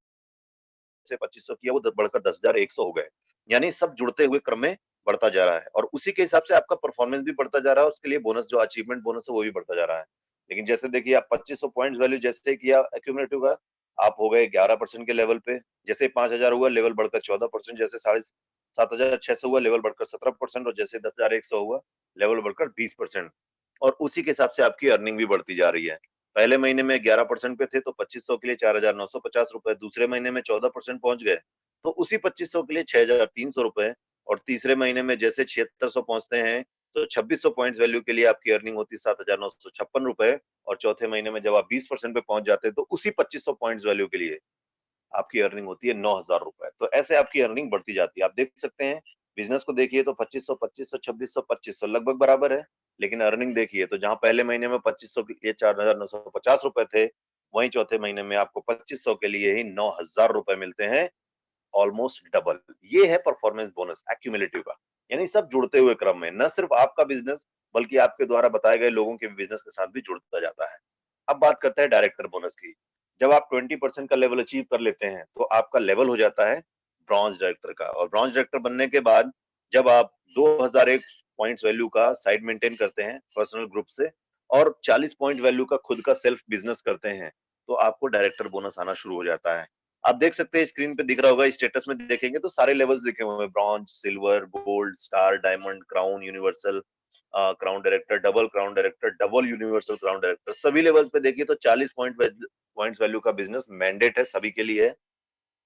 2500 किया वो बढ़कर 10,100 हो गए। यानी सब जुड़ते हुए क्रम में बढ़ता जा रहा है और उसी के हिसाब से आपका परफॉर्मेंस भी बढ़ता जा रहा है और उसके लिए बोनस जो अचीवमेंट बोनस है वो भी बढ़ता जा रहा है। लेकिन जैसे देखिए आप 2500 पॉइंट्स वैल्यू जैसे किया एक्यूमुलेटिव का, आप हो गए 11% के लेवल पे। जैसे 5000 हुआ लेवल बढ़कर 14%, जैसे 7600 हुआ लेवल बढ़कर 17%, और जैसे 10,100 हुआ लेवल बढ़कर 20%। और उसी के हिसाब से आपकी अर्निंग भी बढ़ती जा रही है। पहले महीने में 11% पे थे तो 2500 के लिए 4,950 रुपए, दूसरे महीने में 14% पहुंच गए तो उसी 2500 के लिए 6,300 रुपए, और तीसरे महीने में जैसे 7600 पहुंचते हैं तो 2600 पॉइंट्स वैल्यू के लिए आपकी अर्निंग होती है 7,956 रुपए, और चौथे महीने में जब आप 20% पे पहुंच जाते हैं तो उसी 2500 पॉइंट्स वैल्यू के लिए आपकी अर्निंग होती है 9,000 रुपए। तो ऐसे आपकी अर्निंग बढ़ती जाती है। आप देख सकते हैं बिजनेस को देखिए तो 2500, 2500, 2600, 2500 लगभग बराबर है। लेकिन अर्निंग देखिए तो जहां पहले महीने में 2500 के लिए 4,950 रुपए थे, वहीं चौथे महीने में आपको 2500 के लिए ही 9,000 रुपए मिलते हैं, ऑलमोस्ट डबल। ये है परफॉर्मेंस बोनस एक्यूमुलेटिव का, यानी सब जुड़ते हुए क्रम में, न सिर्फ आपका बिजनेस बल्कि आपके द्वारा बताए गए लोगों के बिजनेस के साथ भी जुड़ता जाता है। अब बात करते हैं डायरेक्टर बोनस की। जब आप 20% का लेवल अचीव कर लेते हैं तो आपका लेवल हो जाता है ब्रॉन्ज डायरेक्टर का, और ब्रॉन्ज डायरेक्टर बनने के बाद जब आप 2001 पॉइंट्स वैल्यू का साइड मेंटेन करते हैं पर्सनल ग्रुप से और 40 पॉइंट वैल्यू का खुद का सेल्फ बिजनेस करते हैं, तो आपको डायरेक्टर बोनस आना शुरू हो जाता है। आप देख सकते हैं स्क्रीन पे दिख रहा होगा, स्टेटस में देखेंगे तो सारे लेवल्स लिखे हुए हैं, bronze, silver, gold, star, diamond, crown, universal crown director, double crown director, double universal crown director. सभी लेवल्स पे देखिए तो 40 पॉइंट्स वैल्यू का बिजनेस मैंडेट है सभी के लिए है।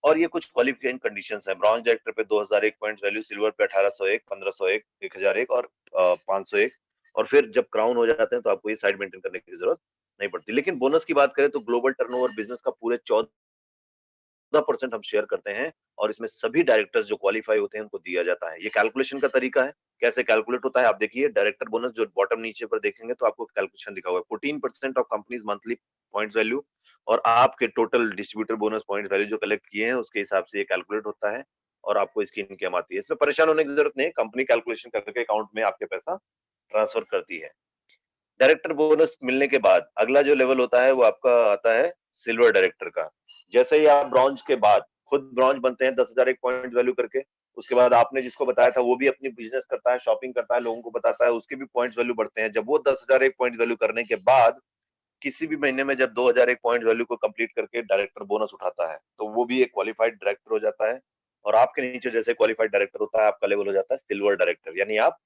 और ये कुछ क्वालिफिकेशन कंडीशंस हैं। ब्रॉन्ज डायरेक्टर पे 2001 पॉइंट्स वैल्यू, सिल्वर पे 1801, 1501, 1001 और 501, और फिर जब क्राउन हो जाते हैं तो आपको ये साइड मेंटेन करने की जरूरत नहीं पड़ती। लेकिन बोनस की बात करें तो ग्लोबल टर्नओवर बिजनेस का पूरे 14% हम शेयर करते हैं, और इसमें सभी डायरेक्टर्स जो क्वालिफाई होते हैं उनको दिया जाता है। ये कैलकुलेशन का तरीका है, कैसे कैलकुलेट होता है आप देखिए। डायरेक्टर बोनस जो बॉटम नीचे पर देखेंगे तो आपको कैलकुलेशन दिखा हुआ है, 14% of companies monthly points value, और आपके total distributor bonus point value जो कलेक्ट किए हैं उसके हिसाब से ये कैलकुलेट होता है, और आपको इसकी इनकम आती है। इसमें परेशान होने की जरूरत नहीं, कंपनी कैलकुलेशन करके अकाउंट में आपके पैसा ट्रांसफर करती है। डायरेक्टर बोनस मिलने के बाद अगला जो लेवल होता है वो आपका आता है सिल्वर डायरेक्टर का। जैसे ही आप ब्रॉन्ज के बाद खुद ब्रॉन्ज बनते हैं 10,000 एक पॉइंट वैल्यू करके, उसके बाद आपने जिसको बताया था वो भी अपनी बिजनेस करता है, शॉपिंग करता है, लोगों को बताता है, उसके भी पॉइंट्स वैल्यू बढ़ते हैं। जब वो 10,000 एक पॉइंट वैल्यू करने के बाद किसी भी महीने में जब 2000 एक पॉइंट वैल्यू को कंप्लीट करके डायरेक्टर बोनस उठाता है, तो वो भी एक क्वालिफाइड डायरेक्टर हो जाता है। और आपके नीचे जैसे क्वालिफाइड डायरेक्टर होता है, आपका लेवल हो जाता है सिल्वर डायरेक्टर, यानी आप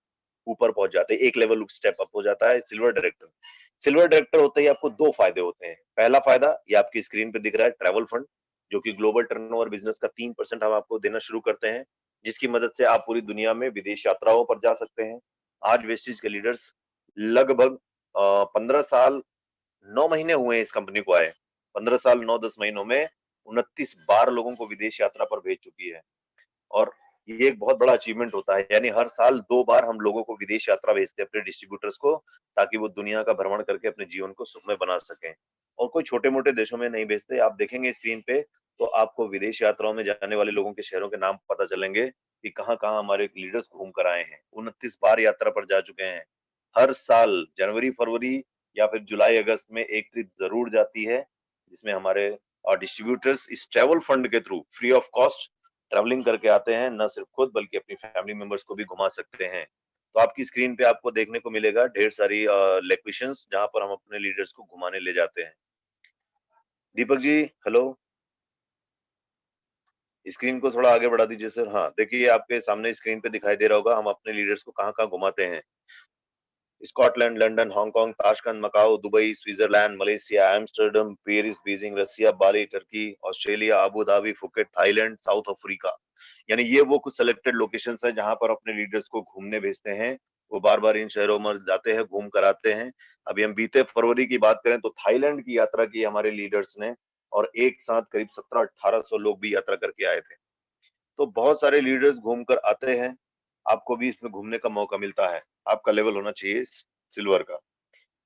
ऊपर पहुंच जाते हैं, एक लेवल स्टेप अप हो जाता है सिल्वर डायरेक्टर। सिल्वर डायरेक्टर होते ही आपको दो फायदे होते हैं। पहला फायदा ये आपकी स्क्रीन पे दिख रहा है, ट्रैवल फंड, जो कि ग्लोबल टर्नओवर बिजनेस का 3% हम आपको देना शुरू करते हैं, जिसकी मदद से आप पूरी दुनिया में विदेश यात्राओं पर जा सकते हैं। आज वेस्टिज के लीडर्स लगभग 15 साल 9 महीने हुए हैं इस कंपनी को आए, 15 साल 9-10 महीनों में 29 बार लोगों को विदेश यात्रा पर भेज चुकी है। और ये एक बहुत बड़ा अचीवमेंट होता है, यानी हर साल 2 बार हम लोगों को विदेश यात्रा भेजते हैं अपने डिस्ट्रीब्यूटर्स को, ताकि वो दुनिया का भ्रमण करके अपने जीवन को सुखमय बना सकें। और कोई छोटे-मोटे देशों में नहीं भेजते। आप देखेंगे स्क्रीन पे तो आपको विदेश यात्राओं में जाने वाले लोगों के शहरों के नाम पता चलेंगे कि कहाँ-कहाँ हमारे लीडर्स घूम कर आए हैं। 29 बार यात्रा पर जा चुके हैं। हर साल जनवरी, फरवरी या फिर जुलाई, अगस्त में एक ट्रिप जरूर जाती है, जिसमें हमारे डिस्ट्रीब्यूटर्स इस ट्रैवल फंड के through free of cost travelling करके आते हैं, न सिर्फ खुद बल्कि अपनी फैमिली मेंबर्स को भी घुमा सकते हैं। तो आपकी स्क्रीन पे आपको देखने को मिलेगा ढेर सारी लोकेशंस जहां पर हम अपने लीडर्स को घुमाने ले जाते हैं। दीपक जी, हेलो, स्क्रीन को थोड़ा आगे बढ़ा दीजिए सर। हाँ, देखिए आपके सामने स्क्रीन पे दिखाई दे रहा होगा हम अपने लीडर्स को कहाँ कहाँ घुमाते हैं। Scotland, London, Hong Kong, Tashkent, Macau, Dubai, Switzerland, Malaysia, Amsterdam, Paris, Beijing, Russia, Bali, Turkey, Australia, Abu Dhabi, Phuket, Thailand, South Africa. यानी ये वो कुछ सिलेक्टेड लोकेशंस हैं जहां पर अपने लीडर्स को घूमने भेजते हैं। वो बार बार इन शहरों में जाते हैं, घूम कर आते हैं। अभी हम बीते फरवरी की बात करें तो थाईलैंड की यात्रा की हमारे लीडर्स ने, और एक साथ करीब 1700-1800 लोग भी यात्रा करके आए थे। तो बहुत सारे लीडर्स घूमकर आते हैं, आपको भी इसमें घूमने का मौका मिलता है। आपका लेवल होना चाहिए सिल्वर का।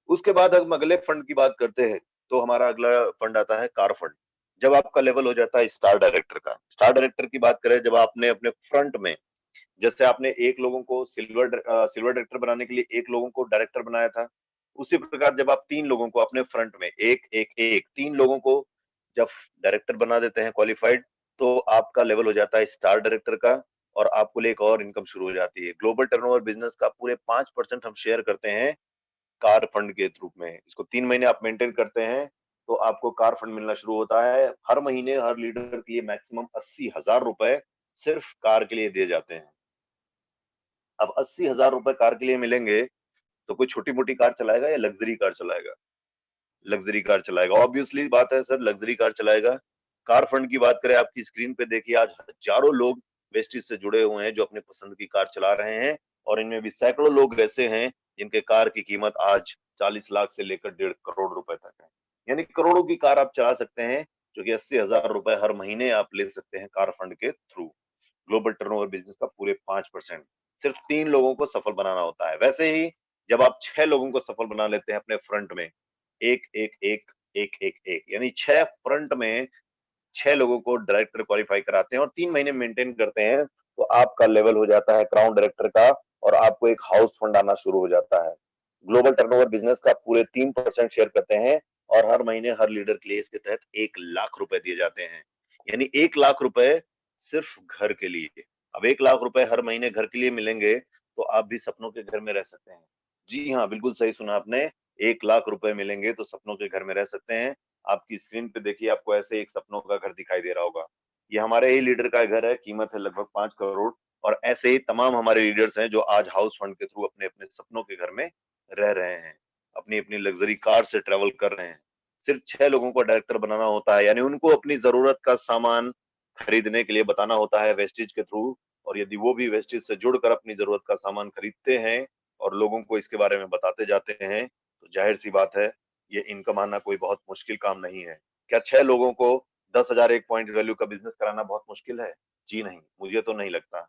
उसके बाद हम अगले फंड की बात करते हैं, तो हमारा अगला फंड आता है कार फंड। जब आपका लेवल हो जाता है स्टार डायरेक्टर का। स्टार डायरेक्टर की बात करें, जब आपने अपने फ्रंट में, जैसे आपने एक लोगों को सिल्वर डायरेक्टर बनाने के लिए एक लोगों को डायरेक्टर बनाया था, उसी प्रकार जब आप 3 लोगों को अपने फ्रंट में एक 3 लोगों को जब डायरेक्टर बना देते हैं क्वालिफाइड, तो आपका लेवल हो जाता है स्टार डायरेक्टर का, और आपको लिए एक और इनकम शुरू हो जाती है। ग्लोबल टर्नओवर बिजनेस का पूरे 5% हम शेयर करते हैं कार फंड के रूप में। इसको 3 महीने आप मेंटेन करते हैं तो आपको कार फंड मिलना शुरू होता है। हर महीने हर लीडर के लिए मैक्सिमम 80,000 रुपए सिर्फ कार के लिए दिए जाते हैं। अब 80,000 रुपए कार के लिए मिलेंगे तो कोई छोटी मोटी कार चलाएगा या लग्जरी कार चलाएगा? लग्जरी कार चलाएगा। ऑब्वियसली बात है सर, लग्जरी कार चलाएगा। कार फंड की बात करें, आपकी स्क्रीन पे देखिए आज हजारों लोग वेस्टिज से जुड़े हुए हैं जो अपने पसंद की कार चला रहे हैं, और इनमें भी सैकड़ों लोग ऐसे हैं जिनके कार की कीमत आज 40 लाख से लेकर 1.5 करोड़ रुपए तक है। यानी करोड़ों की कार आप चला सकते हैं, जो कि 80,000 रुपए हर महीने आप ले सकते हैं कार फंड के थ्रू। ग्लोबल टर्नओवर बिजनेस का पूरे 5%। सिर्फ 3 लोगों को सफल बनाना होता है। वैसे ही जब आप 6 लोगों को सफल बना लेते हैं अपने फ्रंट में, एक एक एक एक एक एक, यानी 6 फ्रंट में 6 लोगों को डायरेक्टर क्वालिफाई कराते हैं और 3 महीने मेंटेन करते हैं, तो आपका लेवल हो जाता है क्राउन डायरेक्टर का, और आपको एक हाउस फंड आना शुरू हो जाता है। ग्लोबल टर्नओवर बिजनेस का पूरे 3% शेयर करते हैं, और हर महीने हर लीडर के लिए इसके तहत 1 लाख रुपए दिए जाते हैं। यानी 1 लाख रुपए सिर्फ घर के लिए। अब 1 लाख रुपए हर महीने घर के लिए मिलेंगे तो आप भी सपनों के घर में रह सकते हैं। जी हाँ, बिल्कुल सही सुना आपने। 1 लाख रुपए मिलेंगे तो सपनों के घर में रह सकते हैं। आपकी स्क्रीन पे देखिए, आपको ऐसे एक सपनों का घर दिखाई दे रहा होगा। ये हमारे ही लीडर का घर है, कीमत है लगभग 5 करोड़, और ऐसे ही तमाम हमारे लीडर्स हैं जो आज हाउस फंड के थ्रू अपने अपने सपनों के घर में रह रहे हैं, अपनी अपनी लग्जरी कार से ट्रेवल कर रहे हैं। सिर्फ 6 लोगों को डायरेक्टर बनाना होता है, यानी उनको अपनी जरूरत का सामान खरीदने के लिए बताना होता है वेस्टिज के थ्रू, और यदि वो भी वेस्टिज से जुड़कर अपनी जरूरत का सामान खरीदते हैं और लोगों को इसके बारे में बताते जाते हैं, तो जाहिर सी बात है ये इनकम आना कोई बहुत मुश्किल काम नहीं है। क्या 6 लोगों को 10,000 एक पॉइंट वैल्यू का बिजनेस कराना बहुत मुश्किल है? जी नहीं, मुझे तो नहीं लगता।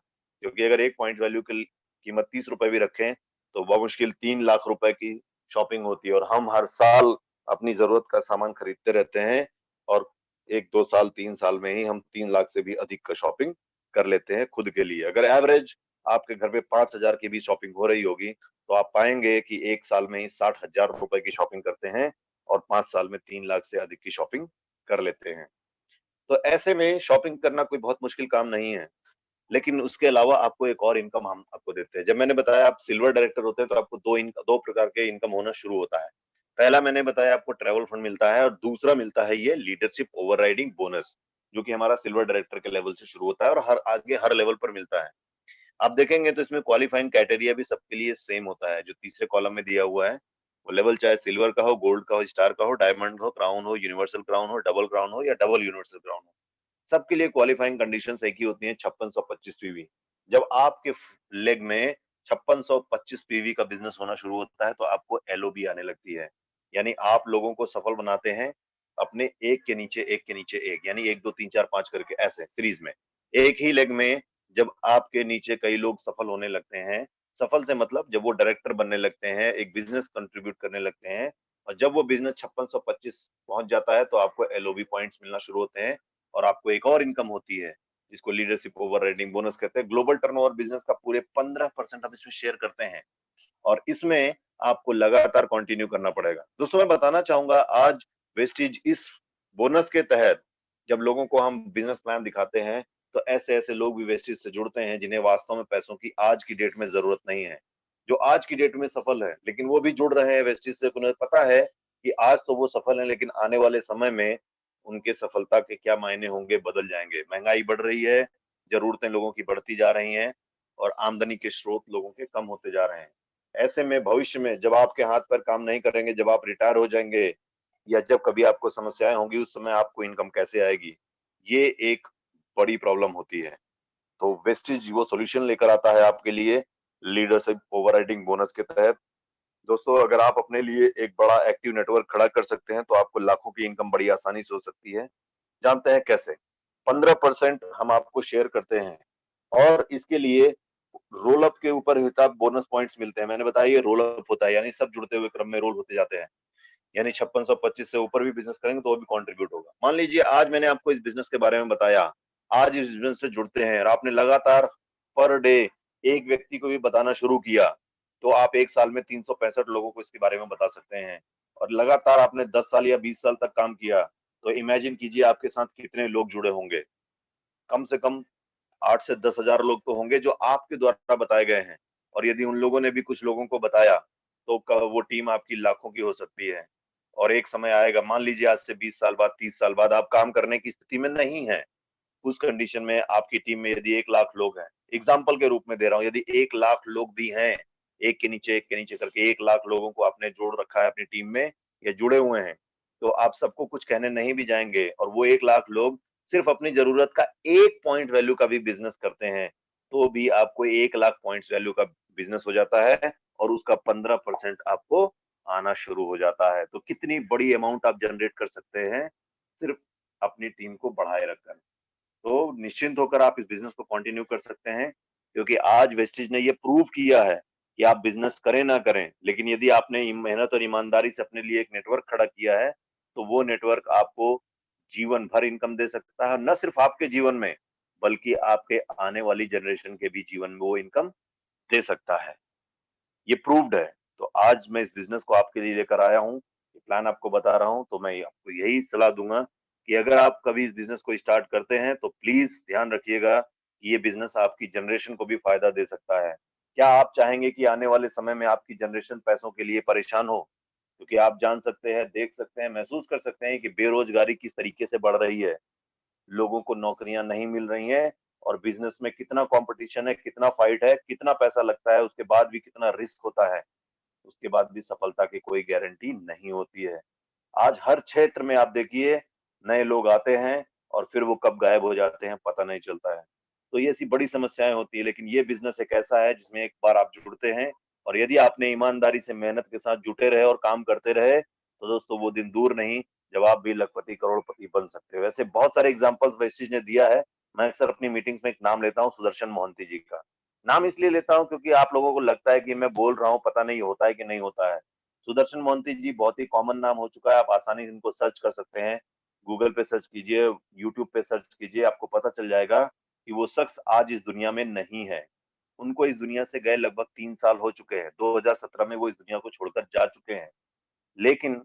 क्योंकि अगर एक पॉइंट वैल्यू की कीमत 30 रुपए भी रखें तो बमुश्किल 3 लाख रुपए की शॉपिंग होती है, और हम हर साल अपनी जरूरत का सामान खरीदते रहते हैं, और 1-2 साल 3 साल में ही हम 3 लाख से भी अधिक का शॉपिंग कर लेते हैं खुद के लिए। अगर एवरेज आपके घर पे 5,000 की भी शॉपिंग हो रही होगी, तो आप पाएंगे कि 1 साल में ही 60,000 रुपए की शॉपिंग करते हैं और 5 साल में 3 लाख से अधिक की शॉपिंग कर लेते हैं। तो ऐसे में शॉपिंग करना कोई बहुत मुश्किल काम नहीं है। लेकिन उसके अलावा आपको एक और इनकम हम आपको देते हैं। जब मैंने बताया आप सिल्वर डायरेक्टर होते हैं तो आपको 2 प्रकार के इनकम होना शुरू होता है। पहला मैंने बताया आपको ट्रैवल फंड मिलता है और दूसरा मिलता है ये लीडरशिप ओवरराइडिंग बोनस, जो कि हमारा सिल्वर डायरेक्टर के लेवल से शुरू होता है और हर लेवल पर मिलता है। आप देखेंगे तो इसमें क्वालिफाइंग क्राइटेरिया भी सबके लिए सेम होता है, जो तीसरे कॉलम में दिया हुआ है। वो लेवल चाहे सिल्वर का हो, गोल्ड का हो, स्टार का हो, डायमंड हो, क्राउन हो, यूनिवर्सल क्राउन हो, डबल क्राउन हो या डबल यूनिवर्सल क्राउन हो, सबके लिए क्वालिफाइंग कंडीशंस एक ही होती हैं, 5625 पीवी। जब आपके लेग में 5625 पीवी का बिजनेस होना शुरू होता है तो आपको एलओबी आने लगती है। यानी आप लोगों को सफल बनाते हैं अपने एक के नीचे एक के नीचे एक, यानी 1 2 3 4 5 करके ऐसे सीरीज में। एक ही लेग में जब आपके नीचे कई लोग सफल होने लगते हैं, सफल से मतलब जब वो डायरेक्टर बनने लगते हैं, एक बिजनेस कंट्रीब्यूट करने लगते हैं और जब वो बिजनेस 5625 पहुंच जाता है तो आपको एलओबी पॉइंट्स मिलना शुरू होते हैं और आपको एक और इनकम होती है जिसको लीडरशिप ओवरराइडिंग बोनस कहते हैं। ग्लोबल टर्नओवर बिजनेस का पूरे 15% हम इसमें शेयर करते हैं और इसमें आपको लगातार कंटिन्यू करना पड़ेगा। दोस्तों मैं बताना चाहूंगा आज वेस्टीज इस बोनस के तहत जब लोगों को हम बिजनेस प्लान दिखाते हैं तो ऐसे ऐसे लोग भी वेस्टीज से जुड़ते हैं जिन्हें वास्तव में पैसों की आज की डेट में जरूरत नहीं है, जो आज की डेट में सफल है, लेकिन वो भी जुड़ रहे हैं वेस्टीज से। उन्हें पता है कि आज तो वो सफल है लेकिन आने वाले समय में उनके सफलता के क्या मायने होंगे, बदल जाएंगे। महंगाई बढ़ रही है, जरूरतें लोगों की बढ़ती जा रही हैं और आमदनी के स्रोत लोगों के कम होते जा रहे हैं। ऐसे में भविष्य में जब आपके हाथ पर काम नहीं करेंगे, जब आप रिटायर हो जाएंगे या जब कभी आपको समस्याएं होंगी, उस समय आपको इनकम कैसे आएगी, ये एक बड़ी प्रॉब्लम होती है। तो वेस्टिज वो सॉल्यूशन लेकर आता है आपके लिए लीडरशिप ओवरराइडिंग बोनस के तहत। दोस्तों अगर आप अपने लिए एक बड़ा एक्टिव नेटवर्क खड़ा कर सकते हैं तो आपको लाखों की इनकम बड़ी आसानी से हो सकती है। जानते हैं कैसे? 15% हम आपको शेयर करते हैं और इसके लिए रोल अप के ऊपर हिसाब बोनस पॉइंट्स मिलते हैं। मैंने बताया ये रोल अप होता है, यानी सब जुड़ते हुए क्रम में रोल होते जाते हैं। यानी 5625 से ऊपर भी बिजनेस करेंगे तो वो भी कंट्रीब्यूट होगा। मान लीजिए आज मैंने आपको इस बिजनेस के बारे में बताया, आज इस बिजनेस से जुड़ते हैं और आपने लगातार पर डे एक व्यक्ति को भी बताना शुरू किया, तो आप एक साल में 365 लोगों को इसके बारे में बता सकते हैं। और लगातार आपने 10 साल या 20 साल तक काम किया, तो इमेजिन कीजिए आपके साथ कितने लोग जुड़े होंगे। कम से कम 8 से 10,000 लोग तो होंगे जो आपके द्वारा बताए गए हैं। और यदि उन लोगों ने भी कुछ लोगों को बताया, तो वो टीम आपकी लाखों की हो सकती है। और एक समय आएगा, मान लीजिए आज से 20 साल बाद, 30 साल बाद आप काम करने की स्थिति में नहीं है। उस कंडीशन में आपकी टीम में यदि 1 लाख लोग हैं, एग्जाम्पल के रूप में दे रहा हूँ, यदि 1 लाख लोग भी हैं, एक के नीचे करके 1 लाख लोगों को आपने जोड़ रखा है अपनी टीम में या जुड़े हुए हैं, तो आप सबको कुछ कहने नहीं भी जाएंगे और वो 1 लाख लोग सिर्फ अपनी जरूरत का 1 पॉइंट वैल्यू का भी बिजनेस करते हैं, तो भी आपको 1 लाख पॉइंट्स वैल्यू का बिजनेस हो जाता है और उसका 15% आपको आना शुरू हो जाता है। तो कितनी बड़ी अमाउंट आप जनरेट कर सकते हैं सिर्फ अपनी टीम को बढ़ाए रखकर। तो निश्चिंत होकर आप इस बिजनेस को कंटिन्यू कर सकते हैं, क्योंकि आज वेस्टीज ने ये प्रूव किया है कि आप बिजनेस करें ना करें, लेकिन यदि आपने मेहनत और ईमानदारी से अपने लिए एक नेटवर्क खड़ा किया है, तो वो नेटवर्क आपको जीवन भर इनकम दे सकता है। न सिर्फ आपके जीवन में, बल्कि आपके आने वाली जनरेशन के भी जीवन में वो इनकम दे सकता है। ये प्रूव्ड है। तो आज मैं इस बिजनेस को आपके लिए लेकर आया हूँ, ये प्लान आपको बता रहा हूँ। तो मैं आपको यही सलाह दूंगा कि अगर आप कभी इस बिजनेस को स्टार्ट करते हैं तो प्लीज ध्यान रखिएगा कि ये बिजनेस आपकी जनरेशन को भी फायदा दे सकता है। क्या आप चाहेंगे कि आने वाले समय में आपकी जनरेशन पैसों के लिए परेशान हो? क्योंकि आप जान सकते हैं, देख सकते हैं, महसूस कर सकते हैं कि बेरोजगारी किस तरीके से बढ़ रही है। लोगों को नौकरियां नहीं मिल रही हैं और बिजनेस में कितना कंपटीशन है, कितना फाइट है, कितना पैसा लगता है, उसके बाद भी कितना रिस्क होता है, उसके बाद भी सफलता की कोई गारंटी नहीं होती है। आज हर क्षेत्र में आप देखिए, नए लोग आते हैं और फिर वो कब गायब हो जाते हैं पता नहीं चलता है। तो ये ऐसी बड़ी समस्याएं होती है, लेकिन ये बिजनेस एक ऐसा है जिसमें एक बार आप जुड़ते हैं और यदि आपने ईमानदारी से मेहनत के साथ जुटे रहे और काम करते रहे, तो दोस्तों वो दिन दूर नहीं जब आप भी लखपति करोड़पति बन सकते हो। वैसे बहुत सारे एग्जाम्पल्स वेस्टीज ने दिया है। मैं अक्सर अपनी मीटिंग्स में एक नाम लेता हूँ, सुदर्शन मोहंती जी का। नाम इसलिए लेता हूँ क्योंकि आप लोगों को लगता है कि मैं बोल रहा हूँ, पता नहीं होता है कि नहीं होता है। सुदर्शन मोहंती जी बहुत ही कॉमन नाम हो चुका है, आप आसानी से इनको सर्च कर सकते हैं। गूगल पे सर्च कीजिए, यूट्यूब पे सर्च कीजिए, आपको पता चल जाएगा कि वो शख्स आज इस दुनिया में नहीं है। उनको इस दुनिया से गए लगभग 3 साल हो चुके हैं। 2017 में वो इस दुनिया को छोड़कर जा चुके हैं। लेकिन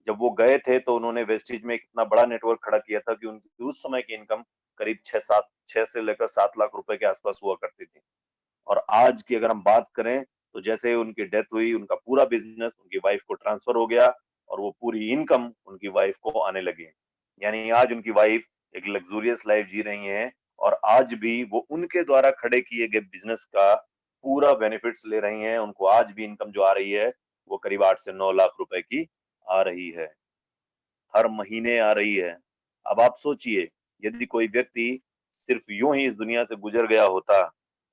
जब वो गए थे तो उन्होंने वेस्टीज में इतना बड़ा नेटवर्क खड़ा किया था कि उनकी उस समय की इनकम करीब 6 से लेकर 7 लाख रुपए के आसपास हुआ करती थी। और आज की अगर हम बात करें तो जैसे उनकी डेथ हुई, उनका पूरा बिजनेस उनकी वाइफ को ट्रांसफर हो गया और वो पूरी इनकम उनकी वाइफ को आने लगी। यानी आज उनकी वाइफ एक लग्जूरियस लाइफ जी रही हैं और आज भी वो उनके द्वारा खड़े किए गए बिजनेस का पूरा बेनिफिट्स ले रही हैं। उनको आज भी इनकम जो आ रही है वो करीब 8 से 9 लाख रुपए की आ रही है, हर महीने आ रही है। अब आप सोचिए, यदि कोई व्यक्ति सिर्फ यूं ही इस दुनिया से गुजर गया होता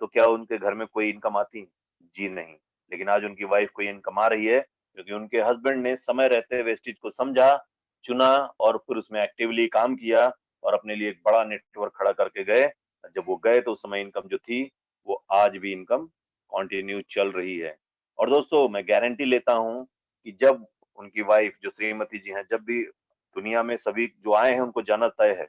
तो क्या उनके घर में कोई इनकम आती? जी नहीं। लेकिन आज उनकी वाइफ को इनकम आ रही है क्योंकि उनके हस्बैंड ने समय रहते वेस्टेज को समझा, चुना और फिर उसमें एक्टिवली काम किया और अपने लिए एक बड़ा नेटवर्क खड़ा करके गए। जब वो गए तो उस समय इनकम जो थी वो आज भी इनकम कंटिन्यू चल रही है। और दोस्तों, मैं गारंटी लेता हूं कि जब उनकी वाइफ जो श्रीमती जी हैं, जब भी दुनिया में सभी जो आए हैं उनको जाना तय है,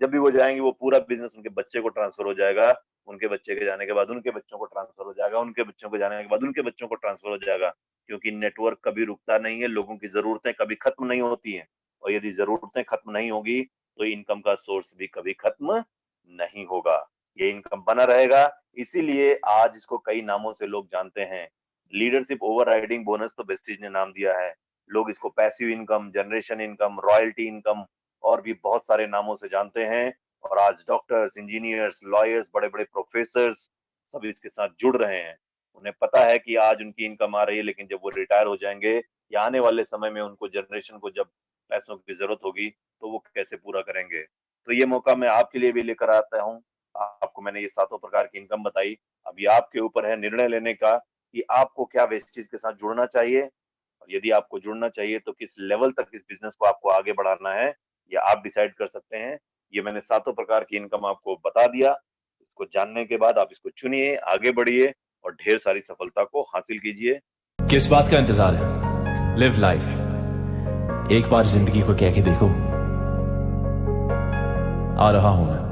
जब भी वो जाएंगे वो पूरा बिजनेस उनके बच्चे को ट्रांसफर हो जाएगा, उनके बच्चे के जाने के बाद उनके बच्चों को ट्रांसफर हो जाएगा, उनके बच्चों को जाने के बाद उनके बच्चों को ट्रांसफर हो जाएगा, क्योंकि नेटवर्क कभी रुकता नहीं है, लोगों की जरूरतें कभी खत्म नहीं होती हैं और यदि जरूरतें खत्म नहीं होगी तो इनकम का सोर्स भी कभी खत्म नहीं होगा, ये इनकम बना रहेगा। इसीलिए आज इसको कई नामों से लोग जानते हैं। लीडरशिप ओवरराइडिंग बोनस तो वेस्टीज ने नाम दिया है, लोग इसको passive income, generation income, royalty income और भी बहुत सारे नामों से जानते हैं। और आज डॉक्टर्स, इंजीनियर्स, लॉयर्स, बड़े बड़े प्रोफेसर्स सब इसके साथ जुड़ रहे हैं। उन्हें पता है कि आज उनकी इनकम आ रही है, लेकिन जब वो रिटायर हो जाएंगे या आने वाले समय में उनको जनरेशन को जब पैसों की जरूरत होगी तो वो कैसे पूरा करेंगे। तो ये मौका मैं आपके लिए भी लेकर आता हूँ। आपको मैंने ये 7 प्रकार की इनकम बताई। अब ये आपके ऊपर है निर्णय लेने का कि आपको क्या वेस्टेज के साथ जुड़ना चाहिए, और यदि आपको जुड़ना चाहिए तो किस लेवल तक इस बिजनेस को आपको आगे बढ़ाना है, ये आप डिसाइड कर सकते हैं। ये मैंने 7 प्रकार की इनकम आपको बता दिया। इसको जानने के बाद आप इसको चुनिए, आगे बढ़िए और ढेर सारी सफलता को हासिल कीजिए। किस बात का इंतजार है? लिव लाइफ, एक बार जिंदगी को कह के देखो। आ रहा हूं मैं।